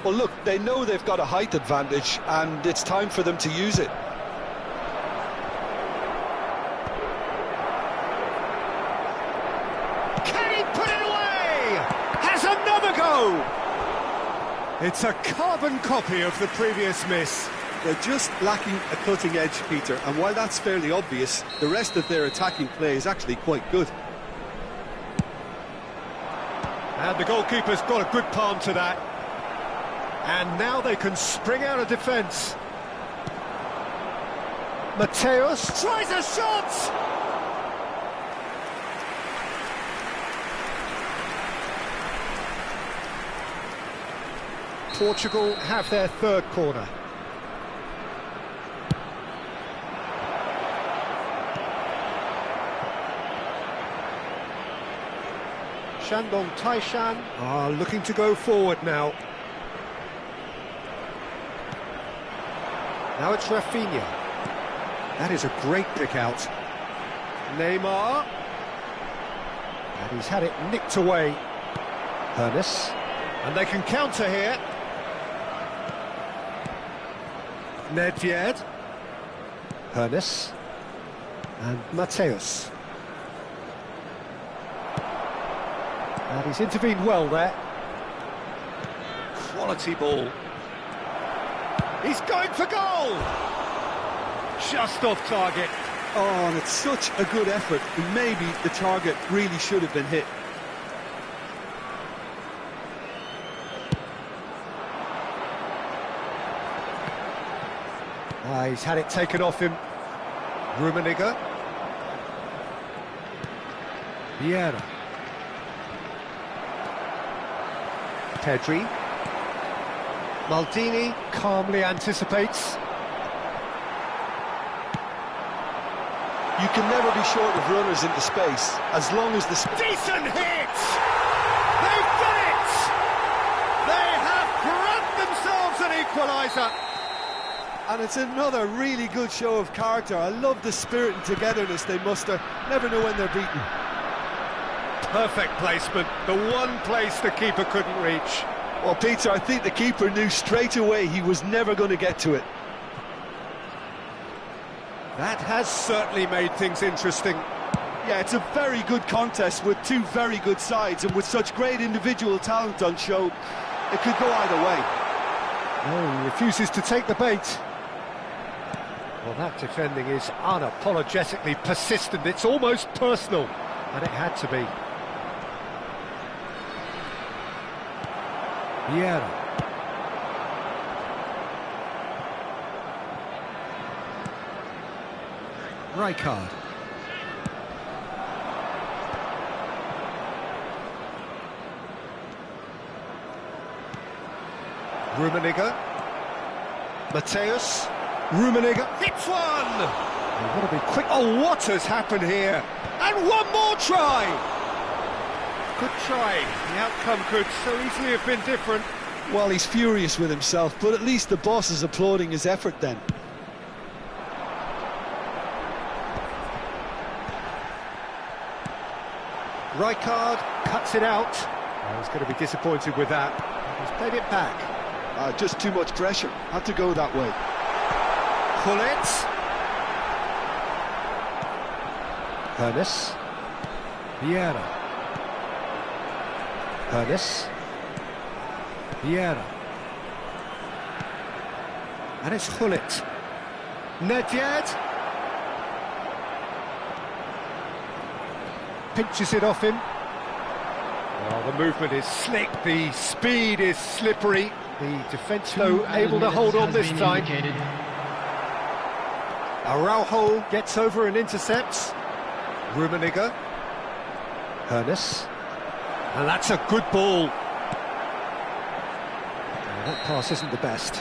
Speaker 3: Well, look, they know they've got a height advantage, and it's time for them to use it.
Speaker 1: It's a carbon copy of the previous miss.
Speaker 3: They're just lacking a cutting edge, Peter, and while that's fairly obvious, the rest of their attacking play is actually quite good.
Speaker 1: And the goalkeeper's got a good palm to that. And now they can spring out of defence. Mateus tries a shot! Portugal have their third corner. Shandong Taishan are looking to go forward now. Now it's Rafinha. That is a great pick out. Neymar. And he's had it nicked away. Ernest. And they can counter here. Nedved, Ernest, and Mateus. And he's intervened well there. Quality ball. He's going for goal! Just off target.
Speaker 3: Oh, and it's such a good effort. Maybe the target really should have been hit.
Speaker 1: He's had it taken off him. Rummenigge. Vieira. Pedri. Maldini calmly anticipates.
Speaker 3: You can never be short of runners into space, as long as the...
Speaker 1: Decent hit! They've done it! They have grabbed themselves an equaliser!
Speaker 3: And it's another really good show of character. I love the spirit and togetherness they muster. Never know when they're beaten.
Speaker 1: Perfect placement, the one place the keeper couldn't reach.
Speaker 3: Well, Peter, I think the keeper knew straight away he was never going to get to it.
Speaker 1: That has certainly made things interesting.
Speaker 3: Yeah, it's a very good contest with two very good sides, and with such great individual talent on show, it could go either way.
Speaker 1: No, he refuses to take the bait. Well, that defending is unapologetically persistent. It's almost personal, and it had to be. Vieira. Rijkaard. Rummenigge. Mateus. Rummenigge hits one! They've got to be quick. Oh, what has happened here? And one more try! Good try. The outcome could so easily have been different.
Speaker 3: Well, he's furious with himself, but at least the boss is applauding his effort then.
Speaker 1: Rijkaard cuts it out. He's going to be disappointed with that. He's played it back.
Speaker 3: Just too much pressure. Had to go that way.
Speaker 2: Gullit.
Speaker 1: Hernes. Vieira. Hernes. Vieira. And it's Gullit. Nedved. Pinches it off him.
Speaker 2: Well, the movement is slick, the speed is slippery. The defence, though, able to hold on this time. Araujo gets over and intercepts. Rummenigge.
Speaker 1: Hernes.
Speaker 2: And that's a good ball.
Speaker 1: That pass isn't the best.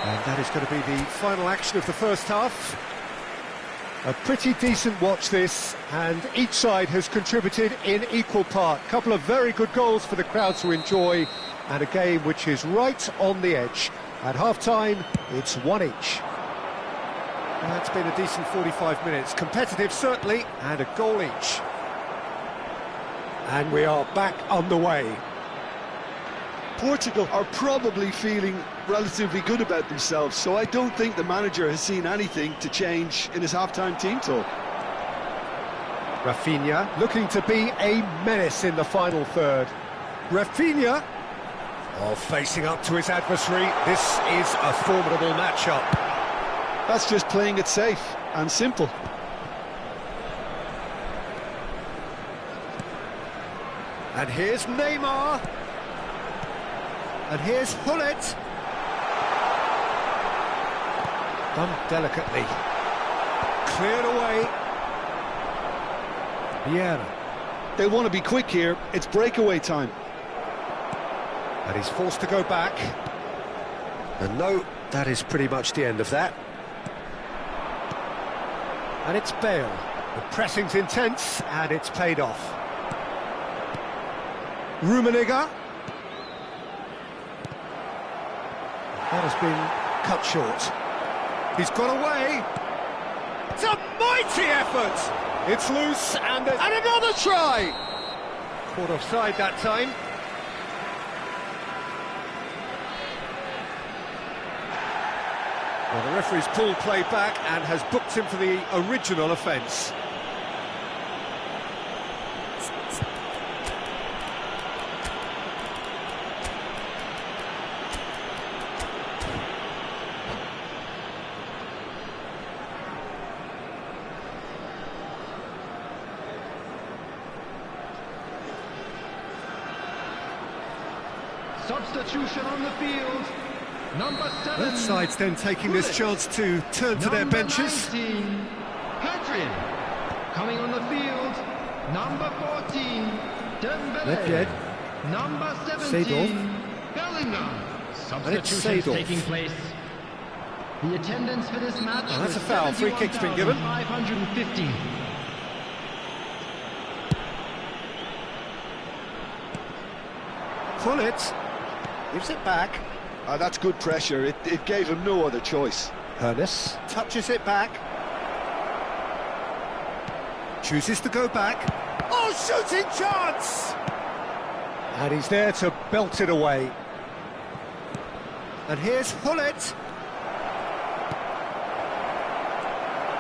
Speaker 2: And that is going to be the final action of the first half.
Speaker 1: A pretty decent watch this, and each side has contributed in equal part. A couple of very good goals for the crowd to enjoy, and a game which is right on the edge. At half-time, it's one each.
Speaker 2: That's been a decent 45 minutes. Competitive, certainly, and a goal each.
Speaker 1: And we are back underway.
Speaker 3: Portugal are probably feeling relatively good about themselves, so I don't think the manager has seen anything to change in his half-time team talk.
Speaker 1: Rafinha looking to be a menace in the final third.
Speaker 2: Rafinha, facing up to his adversary. This is a formidable matchup.
Speaker 3: That's just playing it safe and simple.
Speaker 2: And here's Neymar. And here's Gullit. Done delicately. Cleared away.
Speaker 1: Vieira.
Speaker 3: They want to be quick here. It's breakaway time.
Speaker 2: And he's forced to go back. And no, that is pretty much the end of that. And it's Bale. The pressing's intense, and it's paid off. Rummenigge.
Speaker 1: That has been cut short.
Speaker 2: He's got away. It's a mighty effort. It's loose, and another try. Caught offside that time. Well, the referee's pulled play back and has booked him for the original offence.
Speaker 6: Substitution on the field. Number 7.
Speaker 2: Both sides then taking this chance to turn to their benches.
Speaker 6: 19, Hadrian. Coming on the field. Number 14, Dembele.
Speaker 1: Nedved.
Speaker 6: Number 17,
Speaker 1: Seedorf.
Speaker 6: Bellingham.
Speaker 1: And it's
Speaker 6: Substitutions
Speaker 1: Seedorf.
Speaker 6: taking place. The attendance for this match.
Speaker 2: Oh, that's
Speaker 6: was
Speaker 2: a foul. Free kick's been given.
Speaker 6: 550.
Speaker 2: Gullit gives it back.
Speaker 3: That's good pressure. It gave him no other choice.
Speaker 1: Hernes.
Speaker 2: Touches it back. Chooses to go back. Oh, shooting chance!
Speaker 1: And he's there to belt it away.
Speaker 2: And here's Gullit.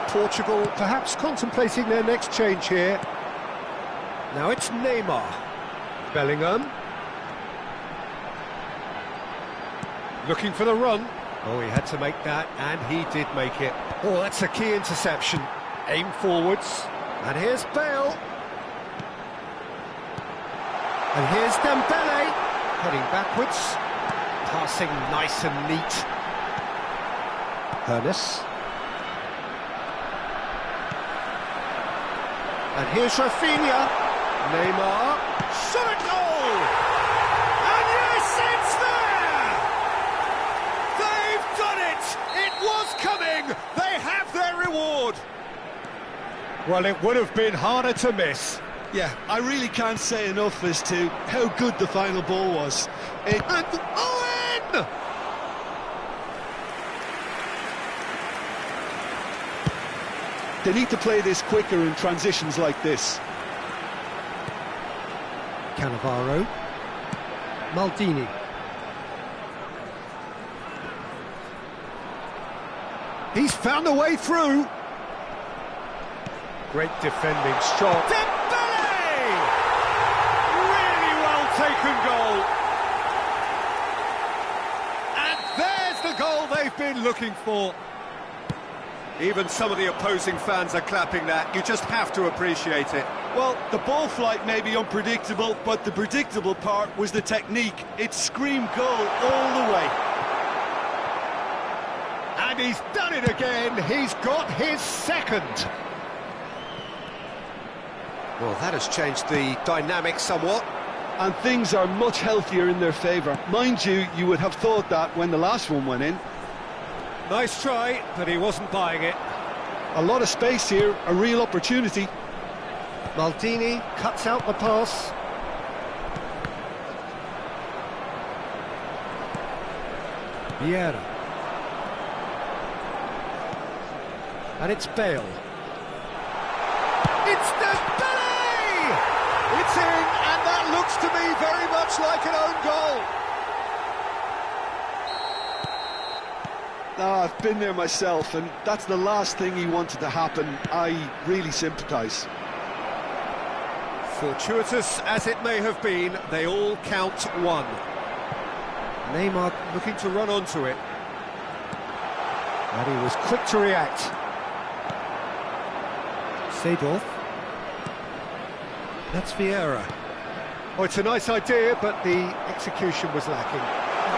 Speaker 1: Portugal perhaps contemplating their next change here.
Speaker 2: Now it's Neymar. Bellingham. Looking for the run. Oh, he had to make that, and he did make it. Oh, that's a key interception. Aim forwards. And here's Bale. And here's Dembele. Heading backwards. Passing nice and neat.
Speaker 1: Hernes.
Speaker 2: And here's Rafinha. Neymar. Shot at goal! And yes, it's there! They've done it! It was coming! They have their reward!
Speaker 1: Well, it would have been harder to miss.
Speaker 5: Yeah, I really can't say enough as to how good the final ball was.
Speaker 2: And Owen!
Speaker 3: They need to play this quicker in transitions like this.
Speaker 1: Cannavaro. Maldini. He's found a way through. Great defending, strong.
Speaker 2: Dembele! Really well taken goal. And there's the goal they've been looking for. Even some of the opposing fans are clapping that. You just have to appreciate it.
Speaker 3: Well, the ball flight may be unpredictable, but the predictable part was the technique. It screamed goal all the way.
Speaker 2: And he's done it again. He's got his second. Well, that has changed the dynamic somewhat.
Speaker 3: And things are much healthier in their favour. Mind you, you would have thought that when the last one went in.
Speaker 2: Nice try, but he wasn't buying it.
Speaker 3: A lot of space here, a real opportunity.
Speaker 1: Maldini cuts out the pass. Vieira. And it's Bale.
Speaker 2: It's Dembele! It's in, and that looks to me very much like an own goal.
Speaker 3: I've been there myself, and that's the last thing he wanted to happen. I really sympathise.
Speaker 2: Fortuitous as it may have been, they all count one.
Speaker 1: Neymar
Speaker 2: Looking to run onto it.
Speaker 1: And he was quick to react. Seedorf. That's Vieira.
Speaker 2: Oh, it's a nice idea, but the execution was lacking.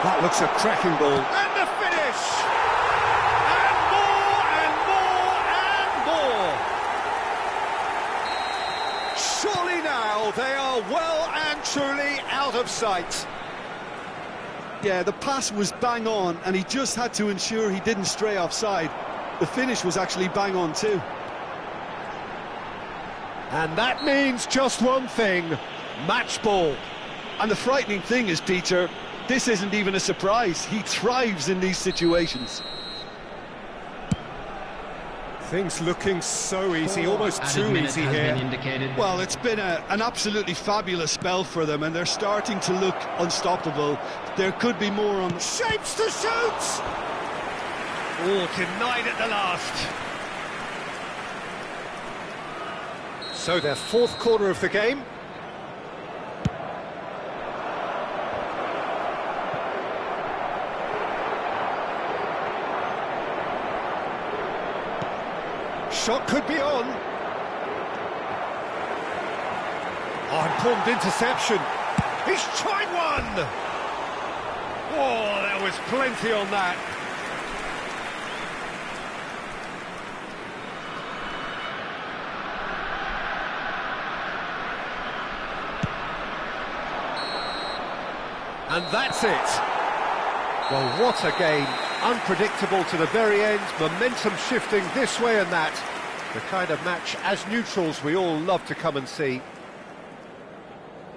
Speaker 1: That looks a cracking ball.
Speaker 2: And the finish! And more, and more, and more! Surely now they are well and truly out of sight.
Speaker 3: Yeah, the pass was bang on, and he just had to ensure he didn't stray offside. The finish was actually bang on too.
Speaker 2: And that means just one thing, match ball.
Speaker 3: And the frightening thing is, Peter, this isn't even a surprise. He thrives in these situations.
Speaker 2: Things looking so easy, almost too easy here.
Speaker 5: Well, it's been an absolutely fabulous spell for them, and they're starting to look unstoppable. There could be more on...
Speaker 2: Shapes to shoot! Oh, denied at the last. So their fourth corner of the game. Shot could be on. Oh, important interception. He's tried one! Oh, there was plenty on that. And that's it. Well, what a game. Unpredictable to the very end, momentum shifting this way and that. The kind of match, as neutrals, we all love to come and see.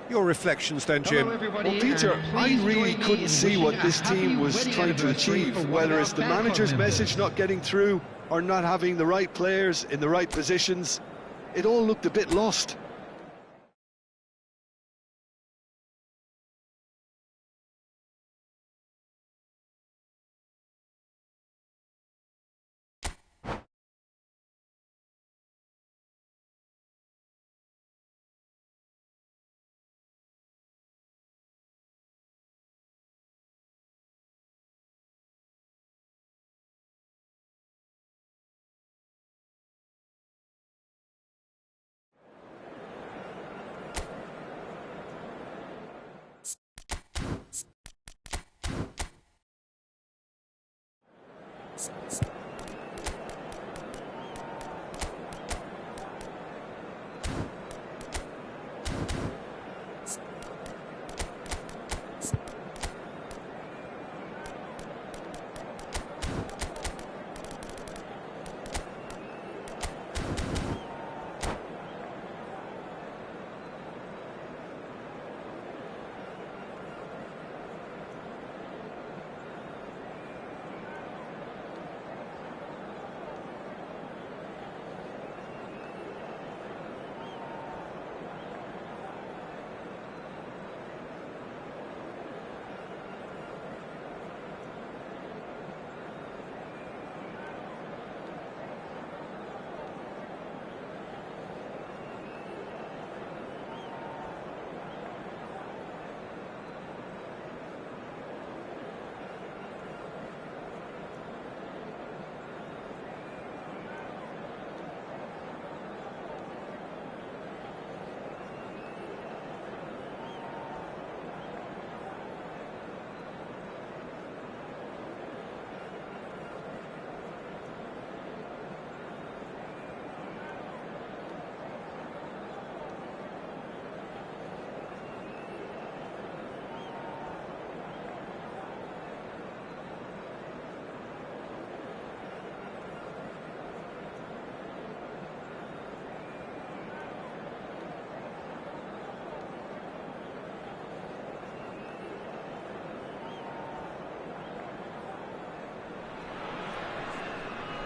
Speaker 2: Your reflections then, Jim?
Speaker 3: Well, Peter, I really couldn't see what this team was trying to achieve, whether it's the manager's message not getting through or not having the right players in the right positions. It all looked a bit lost.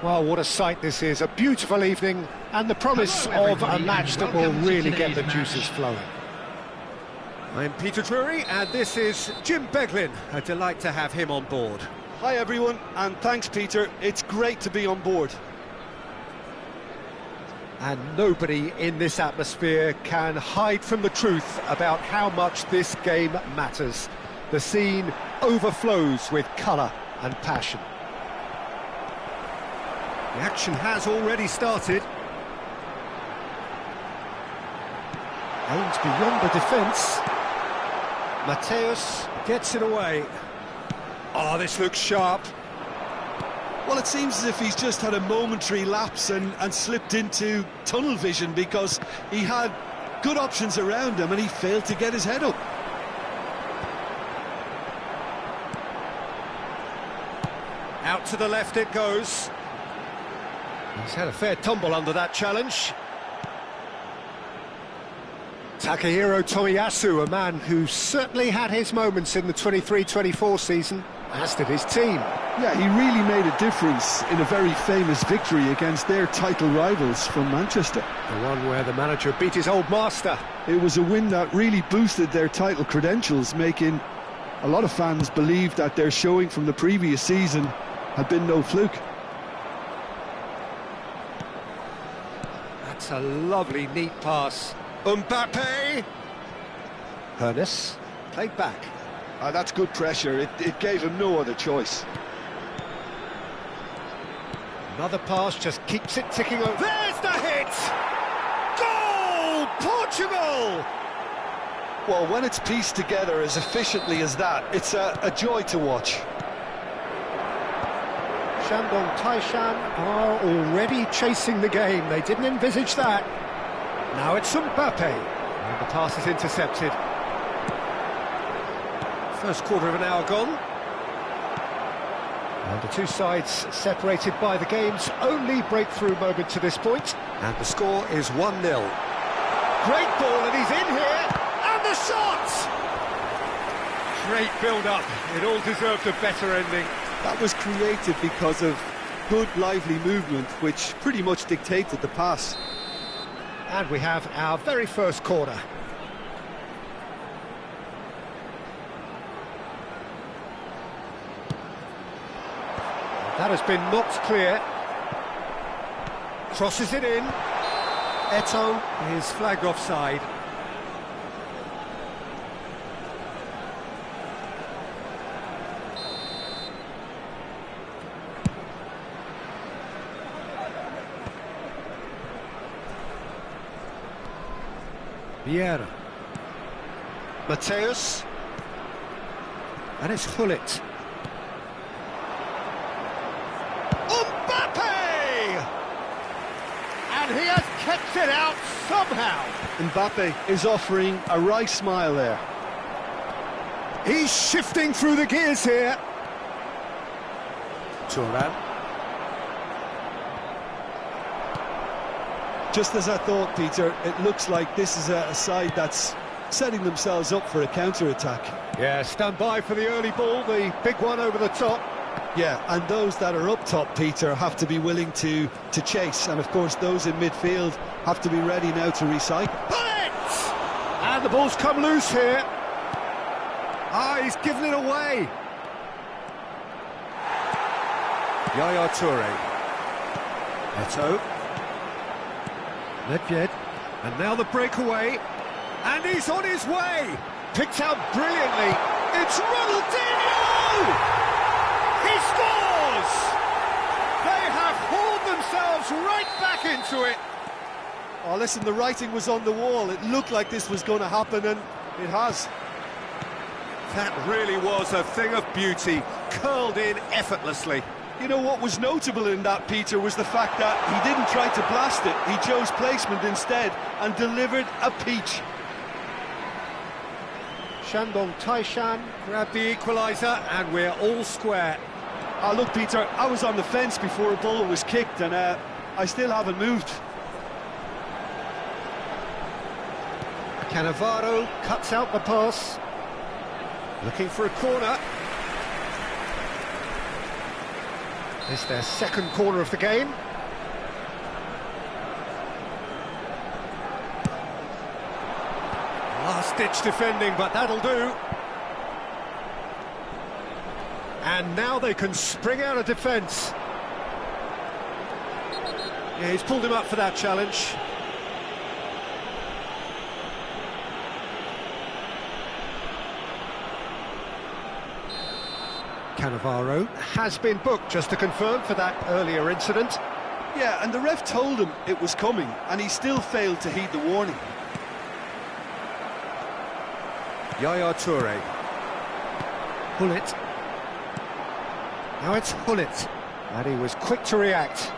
Speaker 1: Well, what a sight this is, a beautiful evening, and the promise of a match that will really get the juices flowing.
Speaker 2: I'm Peter Drury, and this is Jim Beglin. A delight to have him on board.
Speaker 3: Hi everyone, and thanks Peter, it's great to be on board.
Speaker 1: And nobody in this atmosphere can hide from the truth about how much this game matters. The scene overflows with colour and passion.
Speaker 2: The action has already started.
Speaker 1: Aims beyond the defence. Mateus gets it away.
Speaker 2: Oh, this looks sharp.
Speaker 3: Well, it seems as if he's just had a momentary lapse and slipped into tunnel vision, because he had good options around him and he failed to get his head up.
Speaker 2: Out to the left it goes. He's had a fair tumble under that challenge.
Speaker 1: Takahiro Tomiyasu, a man who certainly had his moments in the 23-24 season, as did his team.
Speaker 5: Yeah, he really made a difference in a very famous victory against their title rivals from Manchester.
Speaker 1: The one where the manager beat his old master.
Speaker 5: It was a win that really boosted their title credentials, making a lot of fans believe that their showing from the previous season had been no fluke.
Speaker 1: That's a lovely, neat pass.
Speaker 2: Mbappe!
Speaker 1: Hernes played back.
Speaker 3: That's good pressure, it gave him no other choice.
Speaker 1: Another pass just keeps it ticking over.
Speaker 2: There's the hit! Goal! Portugal!
Speaker 3: Well, when it's pieced together as efficiently as that, it's a joy to watch.
Speaker 1: Shandong Taishan are already chasing the game. They didn't envisage that. Now it's Mbappe. And the pass is intercepted.
Speaker 2: First quarter of an hour gone.
Speaker 1: And the two sides separated by the game's only breakthrough moment to this point.
Speaker 2: And the score is 1-0. Great ball, and he's in here. And the shot! Great build-up. It all deserved a better ending.
Speaker 3: That was created because of good, lively movement, which pretty much dictated the pass.
Speaker 1: And we have our very first corner. That has been knocked clear.
Speaker 2: Crosses it in.
Speaker 1: Eto'o
Speaker 2: Is flagged offside.
Speaker 1: Vieira.
Speaker 3: Mateus.
Speaker 1: And it's Hullet.
Speaker 2: Mbappe! And he has kept it out somehow.
Speaker 3: Mbappe is offering a wry smile there.
Speaker 1: He's shifting through the gears here.
Speaker 2: Thuram.
Speaker 3: Just as I thought, Peter, it looks like this is a side that's setting themselves up for a counter-attack.
Speaker 1: Yeah, stand by for the early ball, the big one over the top.
Speaker 3: Yeah, and those that are up top, Peter, have to be willing to chase. And, of course, those in midfield have to be ready now to recycle.
Speaker 2: Bullet!
Speaker 1: And the ball's come loose here. Ah, he's given it away.
Speaker 2: Yaya Toure.
Speaker 1: Eto'o. Nedved.
Speaker 2: And now the breakaway. And he's on his way. Picked out brilliantly. It's Ronaldinho! He scores! They have hauled themselves right back into it.
Speaker 3: Oh, listen, the writing was on the wall. It looked like this was going to happen, and it has.
Speaker 2: That really was a thing of beauty, curled in effortlessly.
Speaker 3: You know what was notable in that, Peter, was the fact that he didn't try to blast it. He chose placement instead and delivered a peach.
Speaker 1: Shandong Taishan
Speaker 2: Grabbed the equaliser, and we're all square.
Speaker 3: Oh, look, Peter, I was on the fence before a ball was kicked, and I still haven't moved.
Speaker 1: Cannavaro cuts out the pass.
Speaker 2: Looking for a corner.
Speaker 1: It's their second corner of the game. Last-ditch defending, but that'll do. And now they can spring out of defence. Yeah, he's pulled him up for that challenge. Cannavaro has been booked, just to confirm, for that earlier incident.
Speaker 3: Yeah, and the ref told him it was coming, and he still failed to heed the warning.
Speaker 1: Yaya Toure. Hullet. Now it's Hullet. And he was quick to react.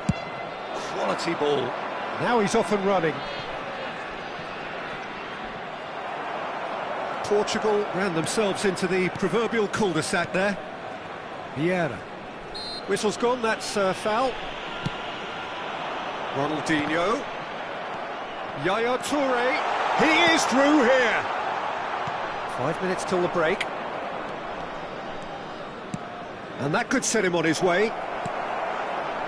Speaker 1: Quality ball. Now he's off and running. Portugal ran themselves into the proverbial cul-de-sac there. Vieira. Whistle's gone, that's foul. Ronaldinho. Yaya Toure. He is through here. 5 minutes till the break. And that could set him on his way.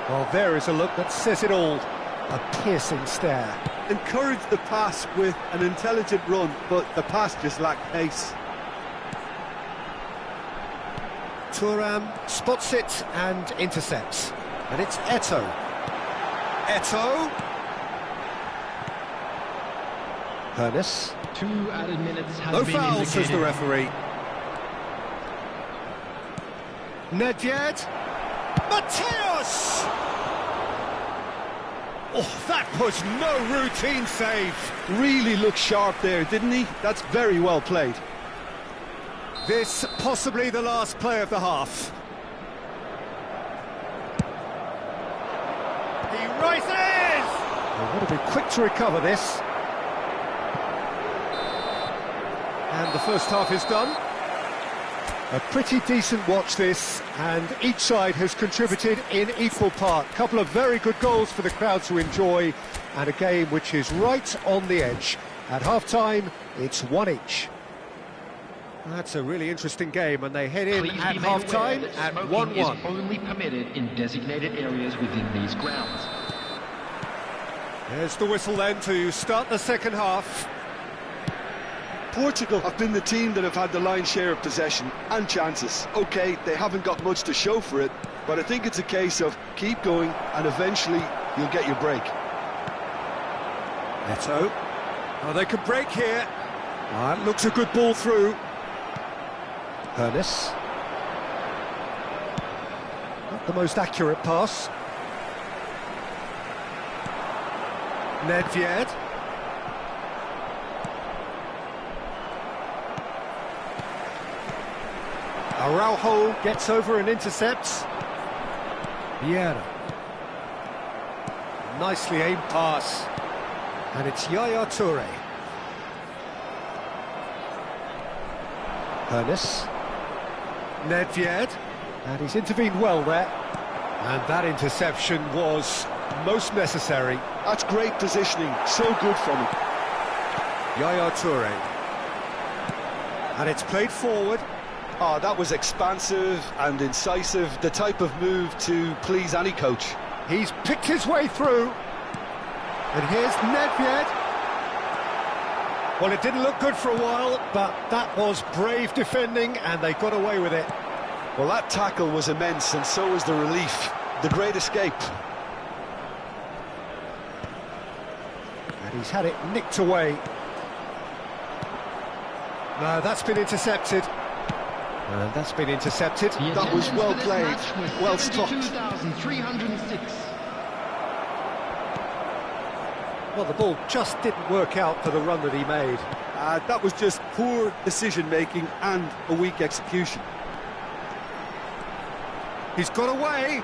Speaker 1: Well, there is a look that says it all. A piercing stare.
Speaker 3: Encouraged the pass with an intelligent run, but the pass just lacked pace.
Speaker 1: Thuram spots it and intercepts. And it's Eto'o. Eto'o. Hoeneß.
Speaker 6: 2 added minutes have
Speaker 1: No
Speaker 6: been
Speaker 1: foul,
Speaker 6: indicated.
Speaker 1: says the referee. Nedved. Mateus! Oh, that was no routine save.
Speaker 3: Really looked sharp there, didn't he? That's very well played.
Speaker 1: This possibly the last play of the half. He rises! They want to be quick to recover this. And the first half is done. A pretty decent watch this, and each side has contributed in equal part. A couple of very good goals for the crowd to enjoy, and a game which is right on the edge. At half-time, it's 1 each. That's a really interesting game, and they head in
Speaker 6: Please
Speaker 1: at
Speaker 6: be made aware
Speaker 1: half-time
Speaker 6: that
Speaker 1: at
Speaker 6: smoking
Speaker 1: 1-1.
Speaker 6: is only permitted in designated areas within these grounds.
Speaker 1: There's the whistle then to start the second half.
Speaker 3: Portugal have been the team that have had the lion's share of possession and chances. OK, they haven't got much to show for it, but I think it's a case of keep going and eventually you'll get your break.
Speaker 1: Eto'o. Oh, they can break here. That looks a good ball through. Hoeneß. Not the most accurate pass. Nedved. Araujo gets over and intercepts. Vieira. Nicely aimed pass. And it's Yaya Toure. Hoeneß. Nedved. And he's intervened well there. And that interception was most necessary.
Speaker 3: That's great positioning, so good from him.
Speaker 1: Yaya Toure. And it's played forward.
Speaker 3: Oh, that was expansive and incisive, the type of move to please any coach.
Speaker 1: He's picked his way through. And here's Nedved. Well, it didn't look good for a while, but that was brave defending, and they got away with it.
Speaker 3: Well, that tackle was immense, and so was the relief. The great escape.
Speaker 1: And he's had it nicked away. No, that's been intercepted. And that's been intercepted.
Speaker 3: That was well played, well stopped.
Speaker 6: 72,306.
Speaker 1: Well, the ball just didn't work out for the run that he made.
Speaker 3: That was just poor decision-making and a weak execution.
Speaker 1: He's got away.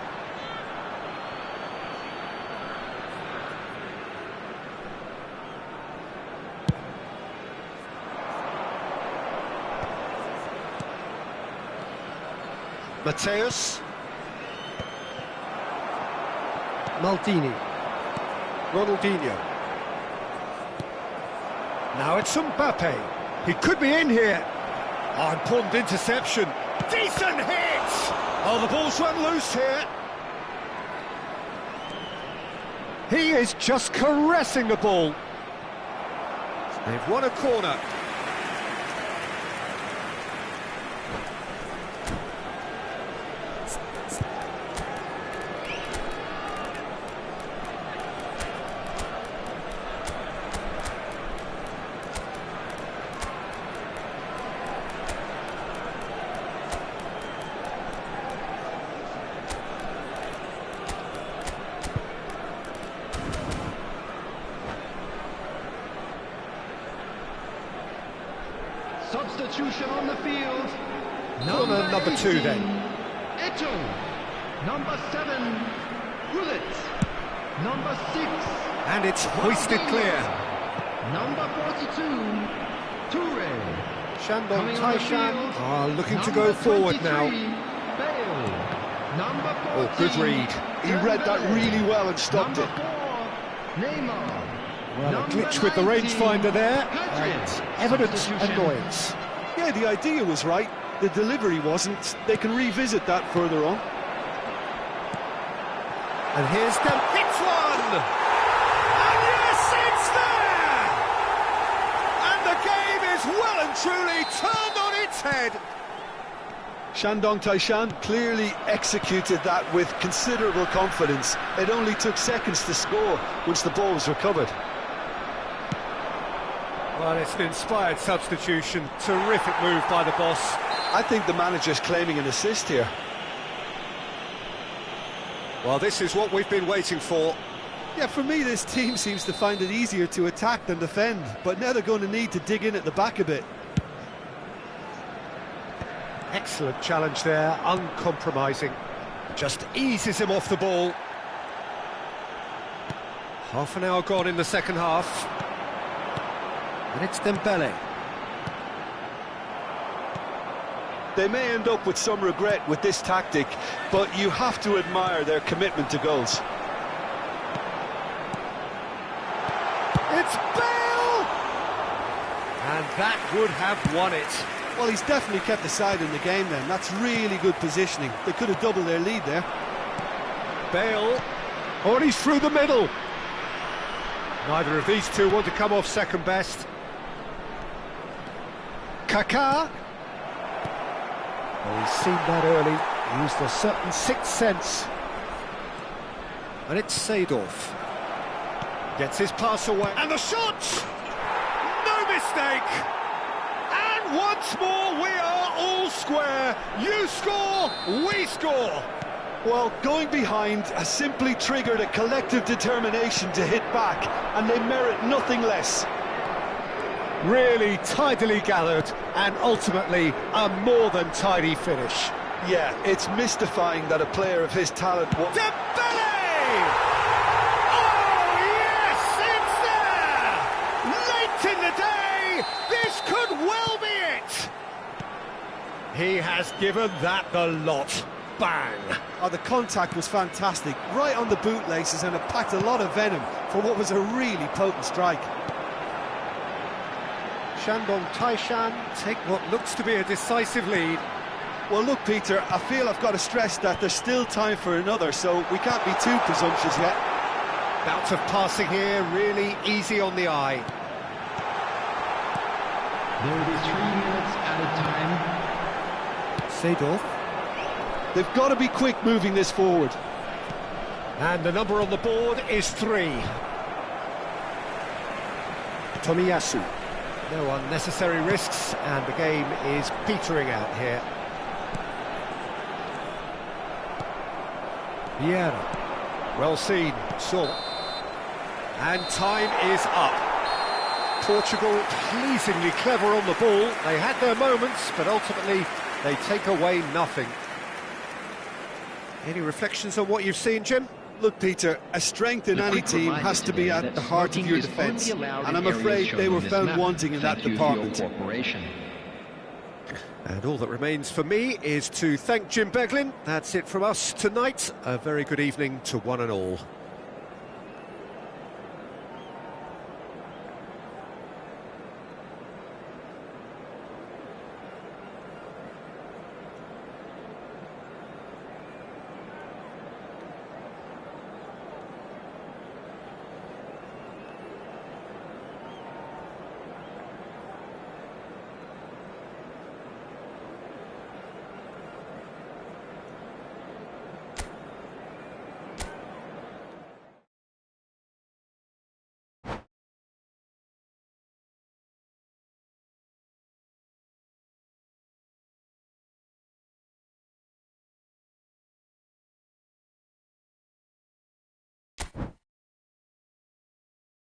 Speaker 1: Mateus. Maldini. Ronaldinho. Now it's Mbappe. He could be in here. Oh, important interception. Decent hit! Oh, the ball's run loose here. He is just caressing the ball.
Speaker 2: They've won a corner.
Speaker 6: Substitution on the field.
Speaker 1: Corner number 2 then.
Speaker 6: Eto. Number 7, Gullit. Number 6.
Speaker 2: And it's hoisted clear.
Speaker 6: Number 42, Toure.
Speaker 1: Shandong
Speaker 6: Coming on the
Speaker 1: Taishan
Speaker 6: field,
Speaker 1: are looking to
Speaker 6: number
Speaker 1: go forward
Speaker 6: 23,
Speaker 1: now.
Speaker 6: Bale. Number 14,
Speaker 2: Oh, good read.
Speaker 3: He read that really well and stopped
Speaker 6: Number
Speaker 3: it.
Speaker 6: 4, Neymar.
Speaker 1: Well, a
Speaker 6: Number
Speaker 1: glitch with the
Speaker 6: 19,
Speaker 1: rangefinder there,
Speaker 6: Pedri.
Speaker 1: and evident
Speaker 6: Substitution.
Speaker 1: annoyance.
Speaker 3: Yeah, the idea was right. The delivery wasn't. They can revisit that further on.
Speaker 2: And here's them. Hits one! And yes, it's there! And the game is well and truly turned on its head.
Speaker 3: Shandong Taishan clearly executed that with considerable confidence. It only took seconds to score once the ball was recovered.
Speaker 2: Well, it's an inspired substitution. Terrific move by the boss.
Speaker 3: I think the manager's claiming an assist here.
Speaker 2: Well, this is what we've been waiting for.
Speaker 5: Yeah, for me, this team seems to find it easier to attack than defend, but now they're going to need to dig in at the back a bit.
Speaker 1: Excellent challenge there, uncompromising.
Speaker 2: Just eases him off the ball. Half an hour gone in the second half. And it's Dembele.
Speaker 3: They may end up with some regret with this tactic, but you have to admire their commitment to goals.
Speaker 2: It's Bale! And that would have won it.
Speaker 5: Well, he's definitely kept the side in the game then. That's really good positioning. They could have doubled their lead there.
Speaker 2: Bale.
Speaker 1: Oh, and he's through the middle. Neither of these two want to come off second best. Kaká. Oh, he's seen that early, used a certain sixth sense.
Speaker 2: And it's Seedorf. Gets his pass away. And the shot! No mistake! And once more we are all square. You score, we score.
Speaker 3: Well, going behind has simply triggered a collective determination to hit back, and they merit nothing less.
Speaker 1: Really tidily gathered, and ultimately a more than tidy finish.
Speaker 3: Yeah, it's mystifying that a player of his talent will...
Speaker 2: Dembele! Oh, yes, it's there! Late in the day, this could well be it! He has given that the lot. Bang!
Speaker 5: Oh, the contact was fantastic, right on the bootlaces, and it packed a lot of venom for what was a really potent strike.
Speaker 1: Shandong Taishan take what looks to be a decisive lead.
Speaker 5: Well, look, Peter, I feel I've got to stress that there's still time for another, so we can't be too presumptuous yet.
Speaker 2: Bouts of passing here, really easy on the eye.
Speaker 6: There will be 3 minutes added time.
Speaker 1: Seedorf.
Speaker 3: They've got to be quick moving this forward.
Speaker 2: And the number on the board is 3.
Speaker 1: Tomiyasu.
Speaker 2: No unnecessary risks, and the game is petering out here. Vieira. Well seen, saw. And time is up.
Speaker 1: Portugal pleasingly clever on the ball. They had their moments, but ultimately they take away nothing.
Speaker 2: Any reflections on what you've seen, Jim?
Speaker 5: Look, Peter, a strength in any team has to be at the heart of your defence, and I'm afraid they were found wanting in that department.
Speaker 2: And all that remains for me is to thank Jim Beglin. That's it from us tonight. A very good evening to one and all.